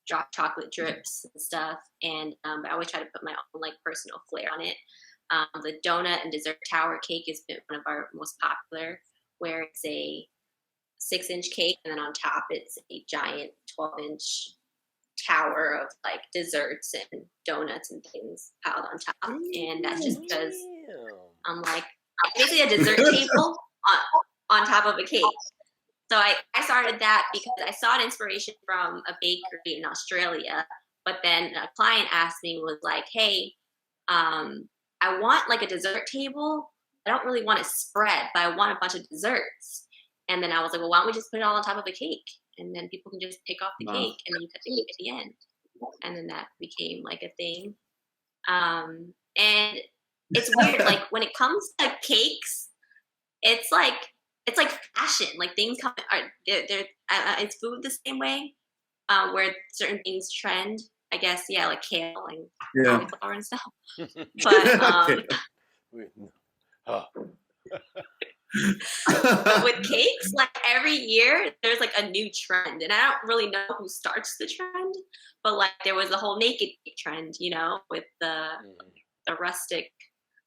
chocolate drips and stuff. And I always try to put my own like personal flair on it. The donut and dessert tower cake has been one of our most popular, where it's a 6-inch cake, and then on top it's a giant 12-inch tower of like desserts and donuts and things piled on top. And that's just because I'm like basically a dessert table on top of a cake. So I started that because I saw an inspiration from a bakery in Australia, but then a client asked me, was like, hey, I want like a dessert table. I don't really want it spread, but I want a bunch of desserts. And then I was like, well, why don't we just put it all on top of a cake? And then people can just pick off the cake, and then you cut the cake at the end. And then that became like a thing. And it's weird. Like when it comes to cakes, it's like fashion. Like things come, it's food the same way, where certain things trend. I guess, yeah, like kale and cauliflower and stuff. But but with cakes, like every year there's like a new trend, and I don't really know who starts the trend, but like there was the whole naked cake trend, you know, with the rustic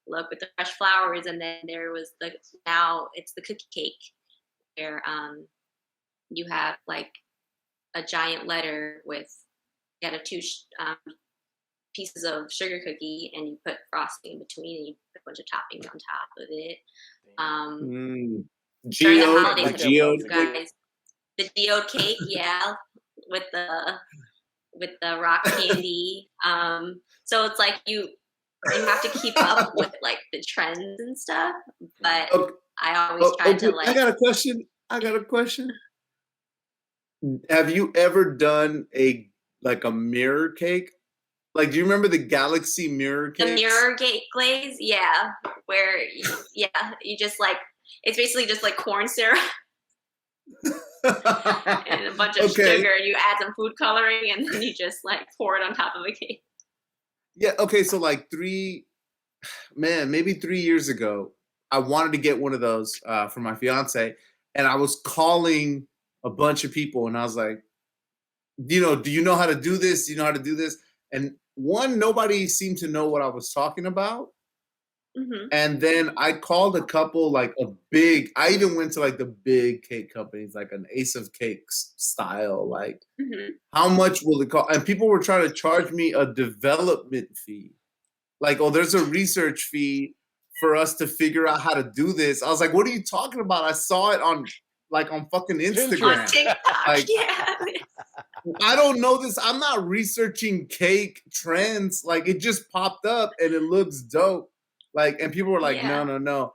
look with the fresh flowers, and then there was now it's the cookie cake, where you have like a giant letter with two pieces of sugar cookie, and you put frosting in between, and you put a bunch of toppings on top of it. During the holidays, the geode cake, yeah, with the rock candy. So it's like you have to keep up with like the trends and stuff. But I always try to like. I got a question. Have you ever done a mirror cake? Like, do you remember the galaxy mirror cake? The mirror glaze, yeah. Where, you just like, it's basically just like corn syrup and a bunch of sugar. You add some food coloring, and then you just like pour it on top of a cake. Yeah, okay, so like maybe 3 years ago, I wanted to get one of those for my fiance, and I was calling a bunch of people, and I was like, do you know how to do this? Do you know how to do this? And nobody seemed to know what I was talking about. Mm-hmm. And then I called a couple, like I even went to like the big cake companies, like an Ace of Cakes style, like how much will it cost? And people were trying to charge me a development fee. Like, oh, there's a research fee for us to figure out how to do this. I was like, what are you talking about? I saw it on fucking Instagram. On TikTok, like, yeah. I don't know this. I'm not researching cake trends. Like, it just popped up and it looks dope. Like, and people were like, no.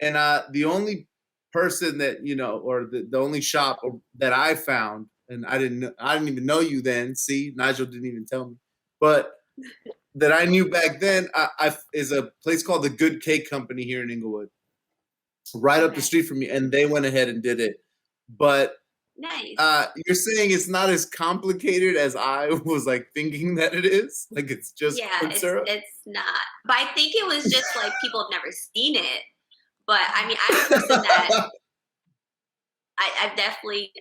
And the only person that, or the only shop that I found, and I didn't even know you then. See, Nigel didn't even tell me. But that I knew back then is a place called the Good Cake Company here in Inglewood. Right up the street from me. And they went ahead and did it. But nice. You're saying it's not as complicated as I was like thinking that it is? Like it's just syrup? It's not. But I think it was just like people have never seen it. But I mean, I'm a person that I've definitely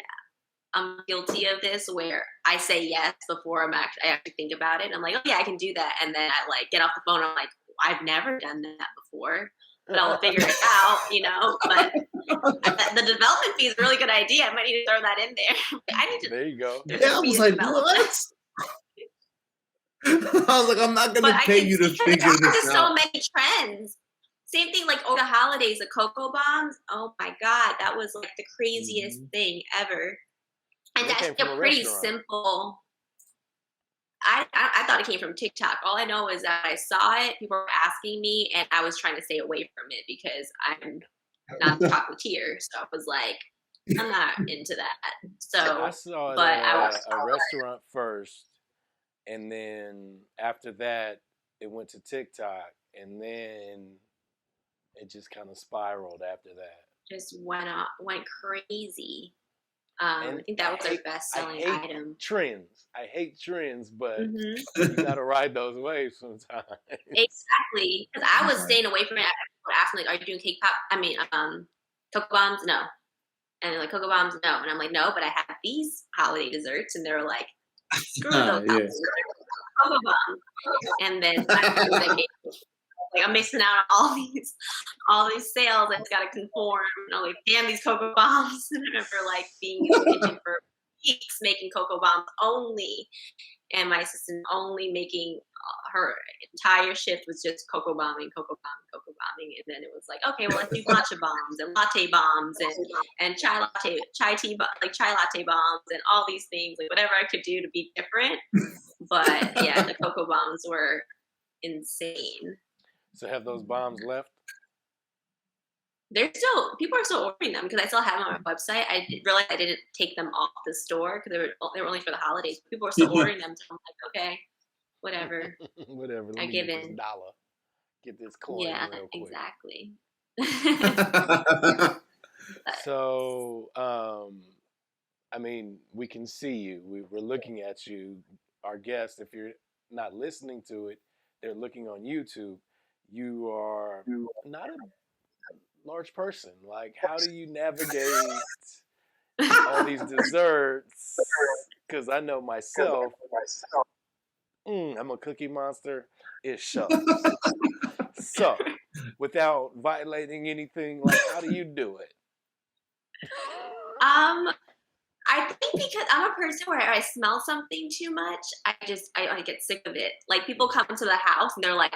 I'm guilty of this where I say yes before I actually think about it. I'm like, oh yeah, I can do that. And then I like get off the phone. I'm like, I've never done that before, but I'll figure it out, you know, but the development fee is a really good idea. I might need to throw that in there. I need to. There you go. Yeah, I was like, what? I was like, I'm not going to pay you to figure this out. There's out. So many trends. Same thing like over the holidays, the cocoa bombs. Oh my God, that was like the craziest thing ever. And that's a pretty simple. I thought it came from TikTok. All I know is that I saw it. People were asking me, and I was trying to stay away from it because I'm not a chocolatier. So I was like, I'm not into that. So I saw it at a restaurant first, and then after that, it went to TikTok, and then it just kind of spiraled after that. Just went crazy. I think that was our best-selling item. Trends. I hate trends, but you gotta ride those waves sometimes. Exactly, because I was staying away from it. People asking like, "Are you doing cake pop? I mean, cocoa bombs? No." And they're like, "Cocoa bombs? No." And I'm like, "No, but I have these holiday desserts." And they're like, "Screw those cocoa bombs." And then like I'm missing out on all these sales. I just gotta conform. And I'm like, damn, these cocoa bombs. And I remember like being in the kitchen for weeks making cocoa bombs only, and my assistant only making her entire shift was just cocoa bombing. And then it was like, okay, well let's do matcha bombs and latte bombs and chai latte bombs and all these things, like whatever I could do to be different. But yeah, the cocoa bombs were insane. So have those bombs left? People are still ordering them because I still have them on my website. I realized I didn't take them off the store because they were only for the holidays. People are still ordering them, so I'm like, okay, whatever. Whatever. I give in. $1. Get this coin real quick. Exactly. So, I mean, we can see you. We're looking at you. Our guests, if you're not listening to it, they're looking on YouTube. You are not a large person. Like, how do you navigate all these desserts? Because I know myself, I'm a cookie monster. It shows. So, without violating anything, like, how do you do it? I think because I'm a person where I smell something too much, I get sick of it. Like people come to the house and they're like,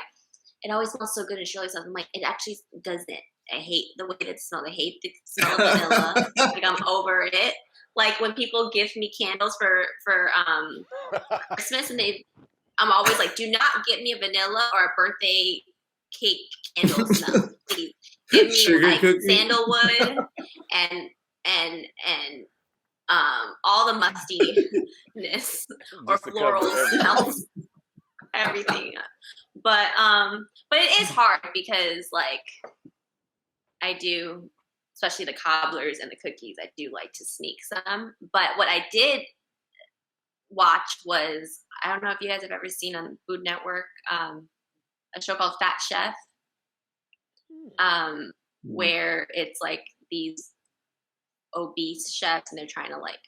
it always smells so good and Shirley smells. I'm like, it actually doesn't. I hate the way that it smells. I hate the smell of vanilla. Like I'm over it. Like when people give me candles for Christmas and I'm always like, do not get me a vanilla or a birthday cake candle smell. Please give me like sandalwood and all the mustiness or floral smells, everything. But it is hard because like I do, especially the cobblers and the cookies, I do like to sneak some. But what I did watch was, I don't know if you guys have ever seen on Food Network, a show called Fat Chef, where it's like these obese chefs and they're trying to like,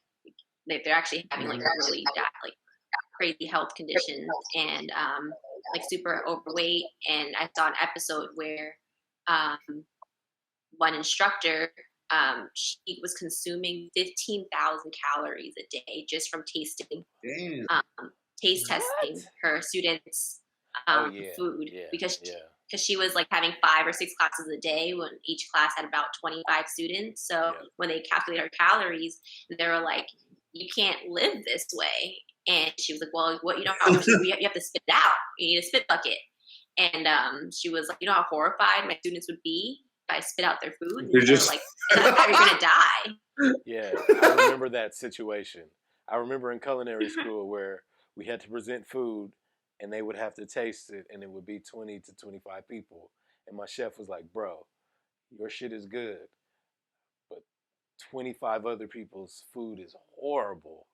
they're actually having like really like crazy health conditions and like super overweight. And I saw an episode where one instructor, she was consuming 15,000 calories a day just from tasting, taste testing her students' food because she was like having 5 or 6 classes a day when each class had about 25 students. So when they calculated her calories, they were like, you can't live this way. And she was like, well, what, you know, you have to spit it out. You need a spit bucket. And she was like, you know how horrified my students would be if I spit out their food? You're just like, you're going to die. Yeah, I remember that situation. I remember in culinary school where we had to present food and they would have to taste it and it would be 20 to 25 people. And my chef was like, bro, your shit is good, but 25 other people's food is horrible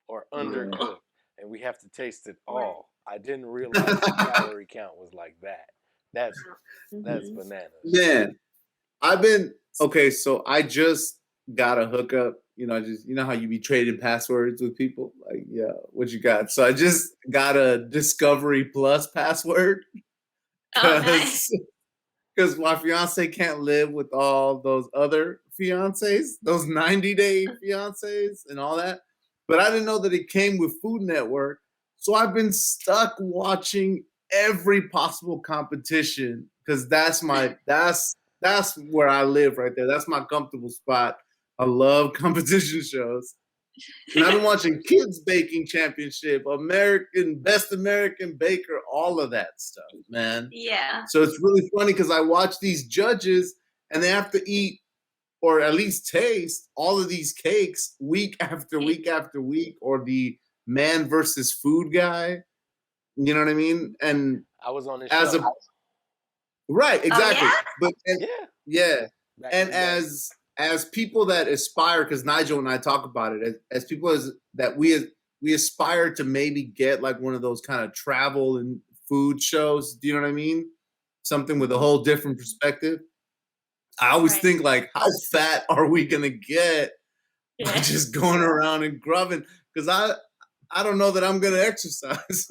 or undercooked and we have to taste it all. I didn't realize the calorie count was like that. That's bananas. Man, I've been, okay, so I just got a hookup. Just how you be trading passwords with people. Like, yeah, what you got? So I just got a Discovery Plus password Oh, nice. because my fiance can't live with all those other fiancés, those 90-day fiancés and all that. But I didn't know that it came with Food Network. So I've been stuck watching every possible competition because that's where I live right there. That's my comfortable spot. I love competition shows. And I've been watching Kids Baking Championship, Best American Baker, all of that stuff, man. Yeah. So it's really funny because I watch these judges and they have to eat or at least taste all of these cakes week after week after week, or the man versus food guy. You know what I mean? And I was on this as show. Right, exactly. Oh, yeah? Yeah. Back And as people that aspire, because Nigel and I talk about it, as people that we aspire to maybe get like one of those kind of travel and food shows. Do you know what I mean? Something with a whole different perspective. I always think like, how fat are we gonna get by just going around and grubbing? Because I don't know that I'm gonna exercise.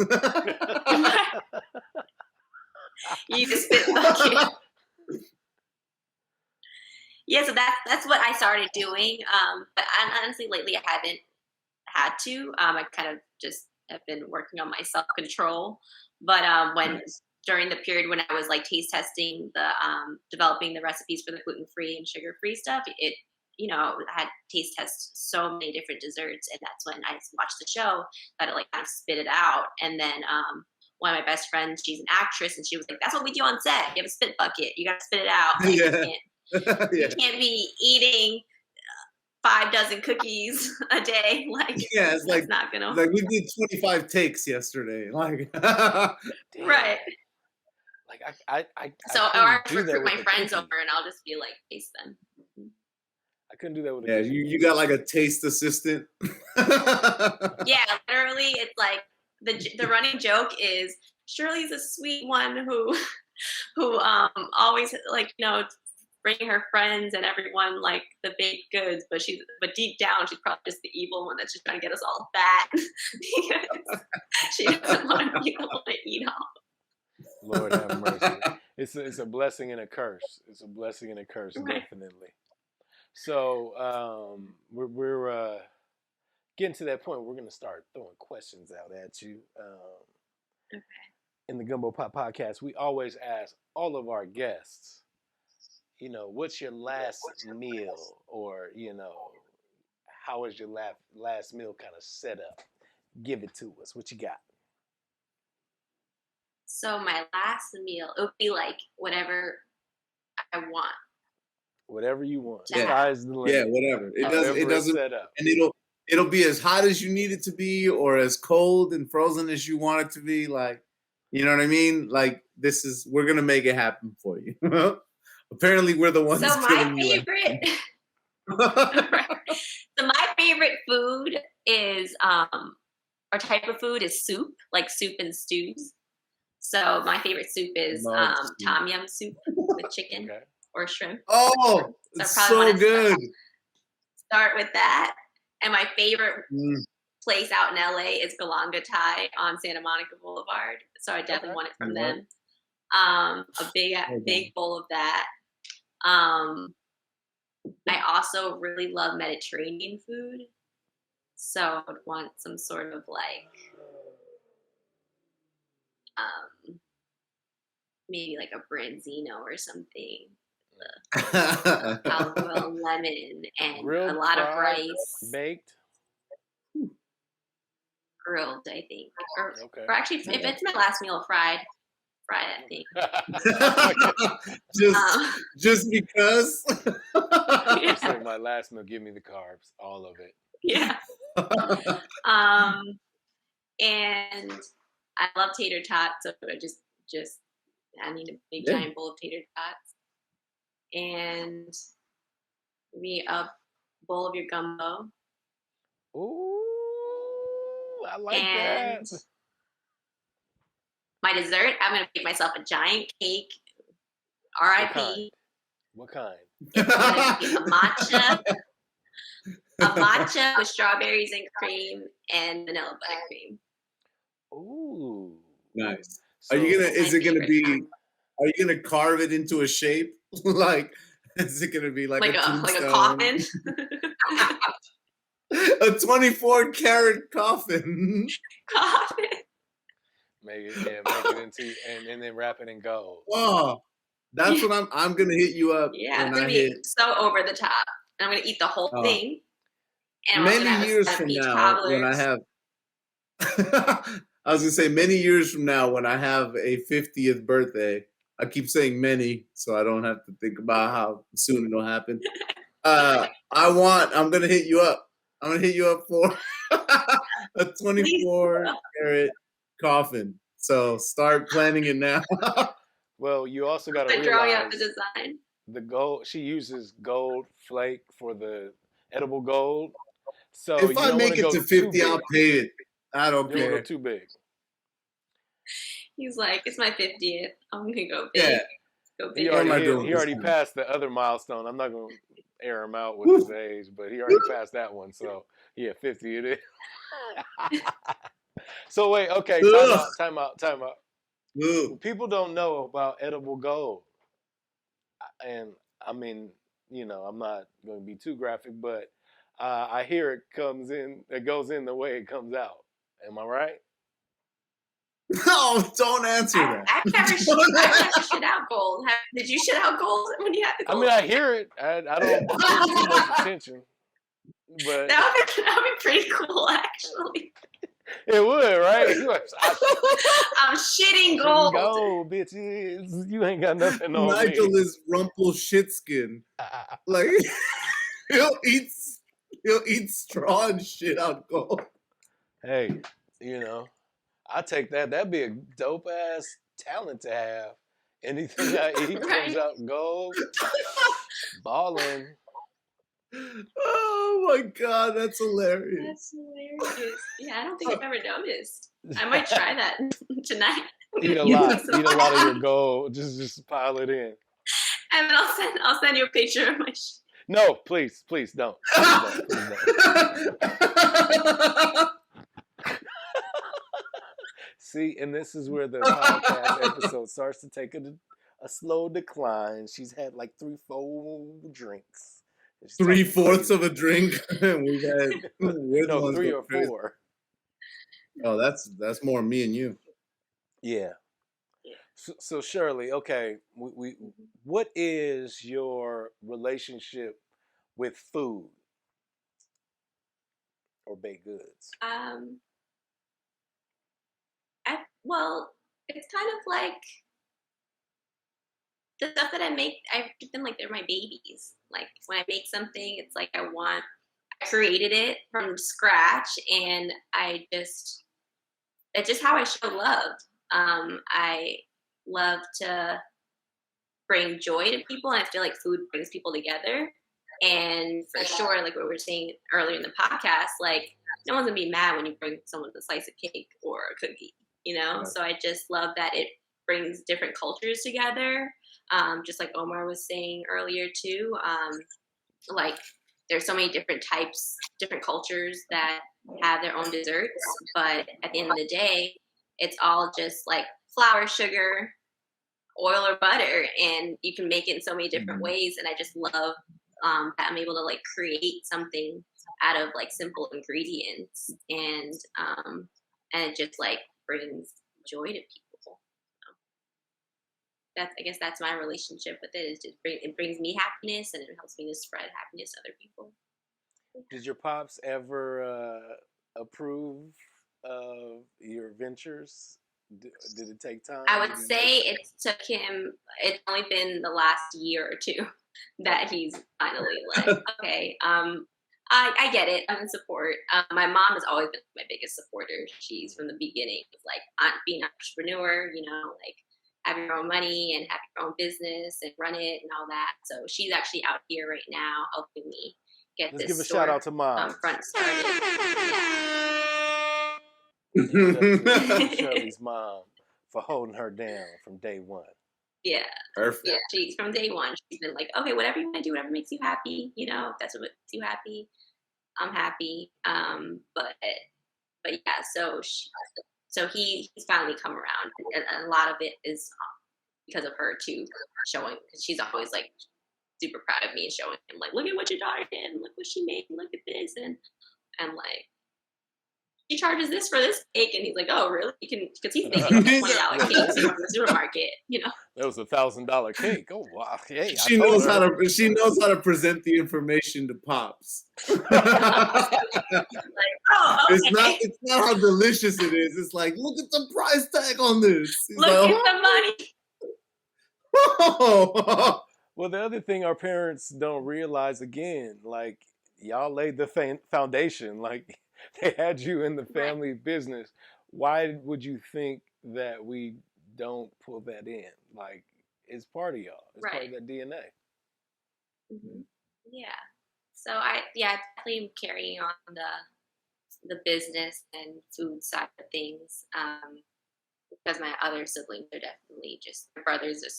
You just spit bucket. Yeah, so that's what I started doing. But honestly, lately I haven't had to. I kind of just have been working on my self-control. But during the period when I was like taste testing developing the recipes for the gluten-free and sugar-free stuff, I had taste test so many different desserts, and that's when I watched the show that it like kind of spit it out. And then one of my best friends, she's an actress, and she was like, "That's what we do on set. You have a spit bucket. You got to spit it out. Like, you can't be eating 5 dozen cookies a day. Like, it's like not gonna. Like we did 25 takes yesterday. Like, right. Like I so I recruit my friends over, and I'll just be like, taste them. I couldn't do that with a cookie. You got like a taste assistant. Yeah, literally, it's like the running joke is Shirley's a sweet one who always like bring her friends and everyone like the baked goods, but deep down she's probably just the evil one that's just trying to get us all fat because she doesn't want to be able to eat all. Lord have mercy. It's a blessing and a curse. It's a blessing and a curse, definitely. So we're getting to that point where we're going to start throwing questions out at you. Okay. In the Gumbo Pop Podcast, we always ask all of our guests, what's your last meal, or how is your last meal kind of set up? Give it to us. What you got? So my last meal, it would be like whatever I want. Whatever you want. Yeah, whatever. It doesn't set up. And it'll be as hot as you need it to be, or as cold and frozen as you want it to be. Like, you know what I mean? Like, we're gonna make it happen for you. Apparently, we're the ones. So my favorite. So my favorite food is or type of food is soup, like soup and stews. So my favorite soup is tom yum soup with chicken or shrimp. Oh, it's so good. Start with that. And my favorite place out in LA is Galanga Thai on Santa Monica Boulevard. So I definitely want it from them. A big bowl of that. I also really love Mediterranean food. So I would want some sort of like maybe like a branzino or something. Olive oil, lemon, and grilled, a lot of rice. Baked? Grilled, I think. Or actually, if it's my last meal, fried, I think. just because. It's like my last meal, give me the carbs, all of it. Yeah. And I love tater tots, so I need a big giant bowl of tater tots. And maybe a bowl of your gumbo. Ooh, I like that. My dessert, I'm going to make myself a giant cake. R.I.P. What kind? It's going to be a matcha A matcha with strawberries and cream and vanilla buttercream. Ooh, nice. so, Are you gonna carve it into a shape? Like, is it gonna be like a tombstone? Coffin? A 24 karat coffin. Coffin. make it into and then wrap it in gold. Oh, that's what I'm gonna hit you up. Yeah, when it's gonna be so over the top. And I'm gonna eat the whole thing. And many years from now, when I have, I was gonna say many years from now when I have a 50th birthday. I keep saying many, so I don't have to think about how soon it'll happen. I'm gonna hit you up. I'm gonna hit you up for a 24 karat coffin. So start planning it now. Well, you also got to realize drawing out the design. The gold. She uses gold flake for the edible gold. So if I make it to 50, I'll pay it. I don't care. Don't go too big. He's like, it's my 50th. I'm gonna go big. Yeah. Go big. He already passed the other milestone. I'm not gonna air him out with his age, but he already passed that one. So yeah, 50 it is. So wait, okay, time out. People don't know about edible gold, and I mean, I'm not going to be too graphic, but I hear it goes in the way it comes out. Am I right? No, don't answer that. I've never shit out gold. Did you shit out gold when you had the gold? I mean, I hear it. I don't pay too much attention. But that would be pretty cool, actually. It would, right? I'm shitting gold. Gold, bitches. You ain't got nothing on Nigel me. is rumple shitskin. Like he'll eat straw and shit out gold. Hey, I take that. That'd be a dope ass talent to have. Anything I eat comes out gold. Ballin'. Oh my god, that's hilarious. That's hilarious. Yeah, I don't think I've ever noticed. I might try that tonight. Eat a lot of your gold. Just pile it in. And then I'll send you a picture of my No, please don't. Please don't. See, and this is where the podcast episode starts to take a slow decline. She's had like 3-4 drinks. 3/4 of a drink. We've had 3 or 4. Oh, that's more me and you. Yeah. So Shirley, okay, what is your relationship with food or baked goods? Well, it's kind of like the stuff that I make. I've been like they're my babies. Like when I make something, it's like I created it from scratch, and it's just how I show love. I love to bring joy to people, and I feel like food brings people together. And for sure, like what we were saying earlier in the podcast, like no one's gonna be mad when you bring someone a slice of cake or a cookie, Right. So I just love that it brings different cultures together. Just like Omar was saying earlier too, like there's so many different types, different cultures that have their own desserts, but at the end of the day, it's all just like flour, sugar, oil, or butter, and you can make it in so many different ways. And I just love that I'm able to like create something out of like simple ingredients, and it just like brings joy to people. I guess that's my relationship with it. It brings me happiness, and it helps me to spread happiness to other people. Did your pops ever approve of your ventures? Did it take time? I would say it took him. It's only been the last year or two that he's finally like, okay, I get it. I'm in support. My mom has always been my biggest supporter. She's from the beginning was like, being an entrepreneur, like have your own money and have your own business and run it and all that. So she's actually out here right now helping me get Let's this give a shout out to Mom. Front started. Shirley's mom for holding her down from day one. Yeah. Perfect. Yeah, she's from day one. She's been like, okay, whatever you want to do, whatever makes you happy, if that's what makes you happy. I'm happy. But yeah, so he's finally come around, and a lot of it is because of her too, showing, because she's always like super proud of me and showing him like, look at what your daughter did, and look what she made, look at this, and I'm like, she charges this for this cake, and he's like, oh really? You can, because he's thinking like $20 cakes from the supermarket, you know. That was $1,000 cake. Oh wow! Hey, she knows how to present the information to Pops. Like, oh, okay. It's not how delicious it is. It's like, look at the price tag on this. He's look like, at the money. oh. Well, the other thing our parents don't realize, again, like, y'all laid the foundation. Like, they had you in the family business. Why would you think that we don't pull that in? Like, it's part of y'all. It's part of that DNA. Mm-hmm. Yeah. So I definitely am carrying on the business and food side of things. Because my other siblings are definitely just, my brother's a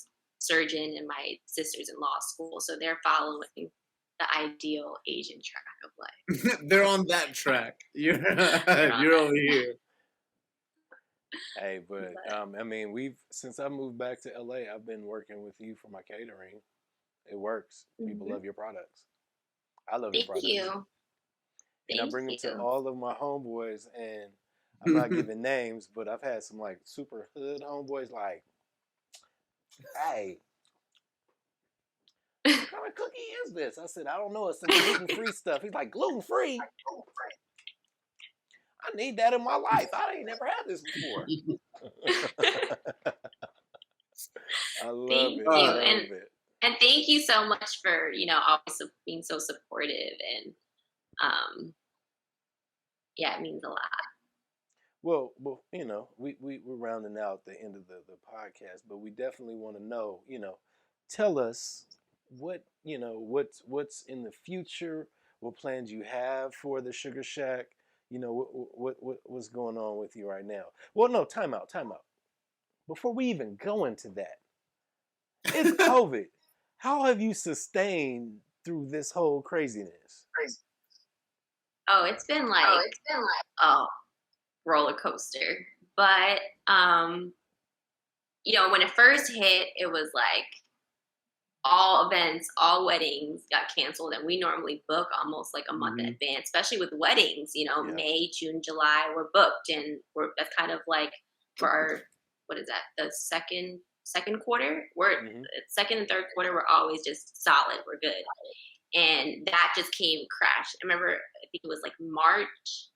surgeon and my sister's in law school, so they're following the ideal Asian track of life. They're on that track. You're over here. Hey, but I mean, since I moved back to LA, I've been working with you for my catering. It works. People love your products. I love your products. Thank you. And I bring them to all of my homeboys, and I'm not giving names, but I've had some like super hood homeboys like, hey, what kind of cookie is this? I said, I don't know. It's some gluten-free stuff. He's like, gluten-free? I need that in my life. I ain't never had this before. I love it. I love it. And thank you so much for, always being so supportive, and yeah, it means a lot. Well, we're rounding out the end of the podcast, but we definitely want to know, tell us what's in the future, what plans you have for the Shugar Shack, what's going on with you right now. Well, no, time out. Before we even go into that, it's COVID. How have you sustained through this whole craziness? Oh, it's been like roller coaster. But when it first hit, it was like all events, all weddings got canceled, and we normally book almost like a month in advance, especially with weddings. May, June, July, we're booked, and that's kind of like for our, what is that, the second quarter, we're second and third quarter, we're always just solid, we're good. And that just came crash. I remember, I think it was like March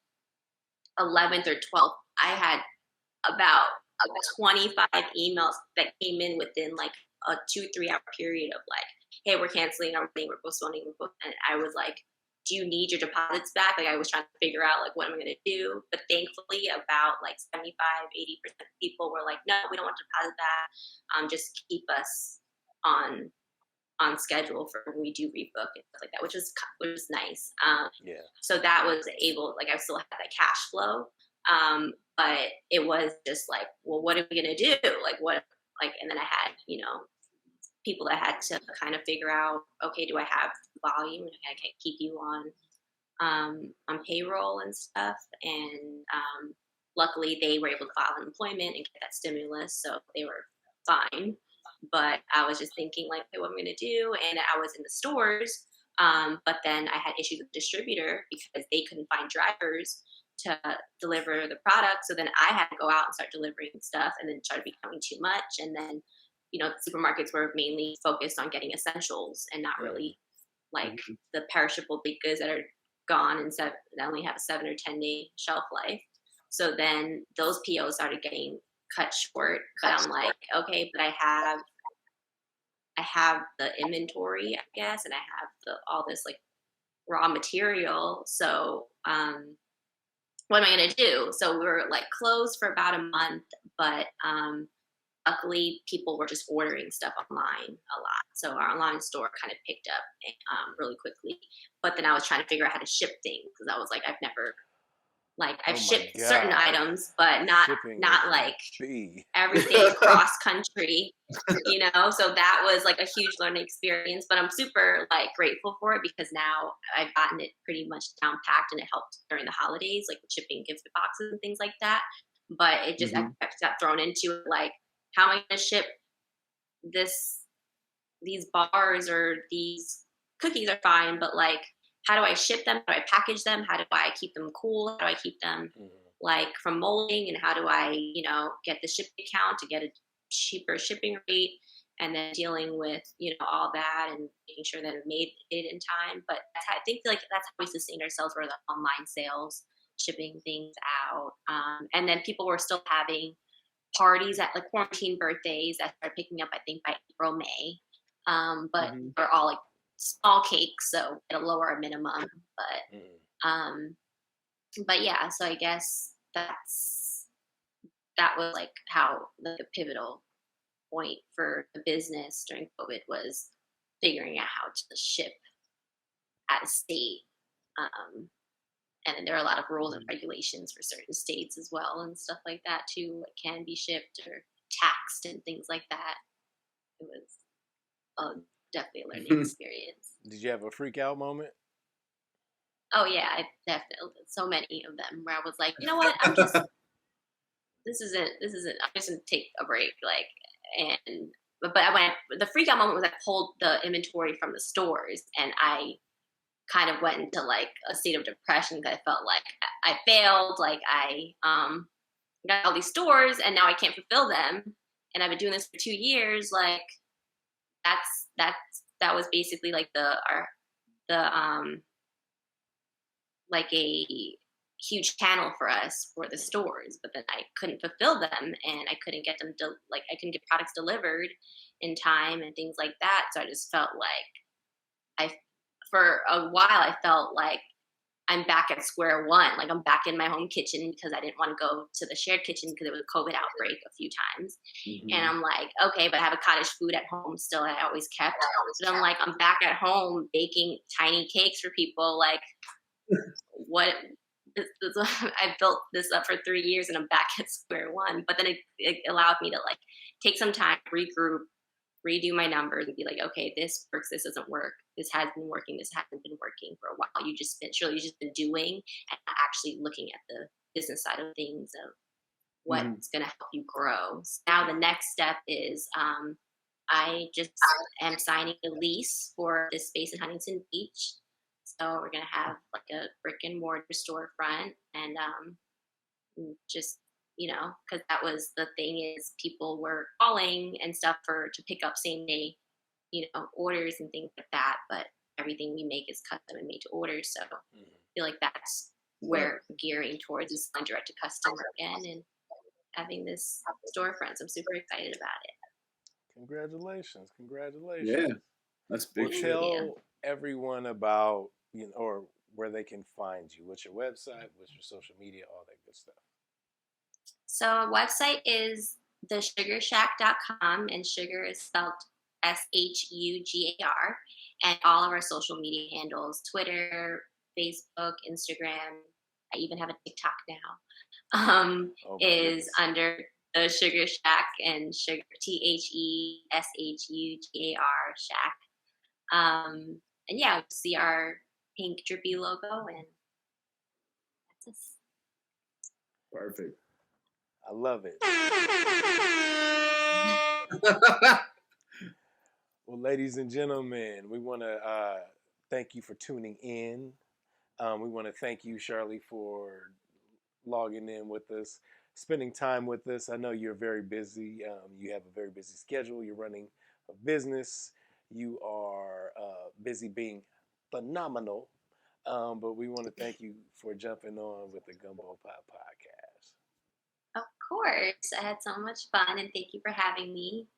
11th or 12th, I had about 25 emails that came in within like a 2-3 hour period of like, hey, we're canceling our wedding, we're postponing, and I was like, do you need your deposits back? Like, I was trying to figure out like, what am I going to do? But thankfully about like 75-80% of people were like, no, we don't want deposit back. Just keep us on schedule for when we do rebook and stuff like that, which was nice. So that was able, like, I still had that cash flow. But it was just like, well, what are we going to do? And then I had, people that had to kind of figure out, okay, do I have volume? I can't keep you on payroll and stuff. And luckily they were able to file unemployment and get that stimulus. So they were fine. But I was just thinking like, okay, what am I going to do? And I was in the stores. But then I had issues with the distributor because they couldn't find drivers to deliver the product. So then I had to go out and start delivering stuff, and then it started becoming too much. And then, the supermarkets were mainly focused on getting essentials and not really like the perishable baked goods that are gone and that only have a 7 or 10 day shelf life. So then those POs started getting cut short, but I'm like, okay, but I have the inventory, I guess, and I have all this like raw material. So, what am I going to do? So we were like closed for about a month, but, luckily people were just ordering stuff online a lot. So our online store kind of picked up, really quickly, but then I was trying to figure out how to ship things because I was like, I've never Like I've shipped certain items, but not like everything cross country, you know? So that was like a huge learning experience, but I'm super like grateful for it because now I've gotten it pretty much down packed and it helped during the holidays, like with shipping gift boxes and things like that. But it just, I got thrown into like, how am I going to ship these bars or these cookies are fine, but like, how do I ship them? How do I package them? How do I keep them cool? How do I keep them like from molding? And how do I, you know, get the shipping account to get a cheaper shipping rate? And then dealing with, you know, all that and making sure that it made it in time. But I think like that's how we sustained ourselves, were the online sales, shipping things out. And then people were still having parties at like quarantine birthdays that started picking up, I think, by April, May. But they're all like small cakes, so at a lower minimum. But yeah, so I guess that was like how like a pivotal point for the business during COVID was figuring out how to ship at a state. And then there are a lot of rules and regulations for certain states as well and stuff like that too. What can be shipped or taxed and things like that. It was definitely a learning experience. Did you have a freak out moment? Oh yeah, I definitely, so many of them where I was like, you know what, this isn't, I'm just gonna take a break. Like, but the freak out moment was I pulled the inventory from the stores and I kind of went into like a state of depression because I felt like I failed. Like I got all these stores and now I can't fulfill them. And I've been doing this for 2 years. Like that was basically like like a huge channel for us for the stores, but then I couldn't fulfill them and I couldn't get them I couldn't get products delivered in time and things like that. So I just felt like for a while I felt like I'm back at square one. Like I'm back in my home kitchen because I didn't want to go to the shared kitchen because it was a COVID outbreak a few times. And I'm like, okay, but I have a cottage food at home still that I always kept. So I'm like, I'm back at home baking tiny cakes for people. Like what? I built this up for 3 years and I'm back at square one. But then it allowed me to like take some time, regroup, redo my numbers and be like, okay, this works, this doesn't work, this has been working, this hasn't been working for a while. Shirley, you've just been doing and actually looking at the business side of things of what's going to help you grow. So now the next step is I just am signing a lease for this space in Huntington Beach. So we're going to have like a brick and mortar storefront and just, you know, because that was the thing is people were calling and stuff to pick up same day, you know, orders and things like that. But everything we make is custom and made to order. So I feel like that's where we're gearing towards is direct to customer again and having this storefront. So I'm super excited about it. Congratulations. Yeah, that's big. Well, tell everyone about, you know, or where they can find you. What's your website? What's your social media? All that good stuff. So our website is theshugarshack.com, and sugar is spelled SHUGAR, and all of our social media handles, Twitter, Facebook, Instagram, I even have a TikTok now, is under the Shugar Shack and sugar, THESHUGAR Shack. And yeah, we'll see our pink drippy logo and that's us. Perfect. I love it. Well, ladies and gentlemen, we want to thank you for tuning in. We want to thank you, Shirley, for logging in with us, spending time with us. I know you're very busy. You have a very busy schedule. You're running a business. You are busy being phenomenal. But we want to thank you for jumping on with the Gumbo Pop Podcast. Of course. I had so much fun, and thank you for having me.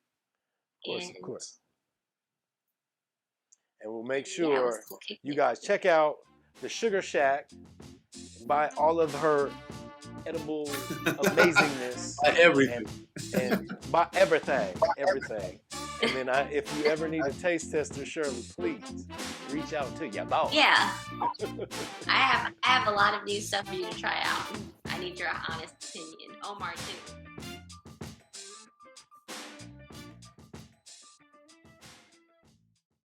Of course. And we'll make sure you guys check out the Shugar Shack, buy all of her edible amazingness. Everything. And buy everything. And then if you ever need a taste tester, Shirley, please reach out to your boss. Yeah. I have a lot of new stuff for you to try out. I need your honest opinion. Omar too.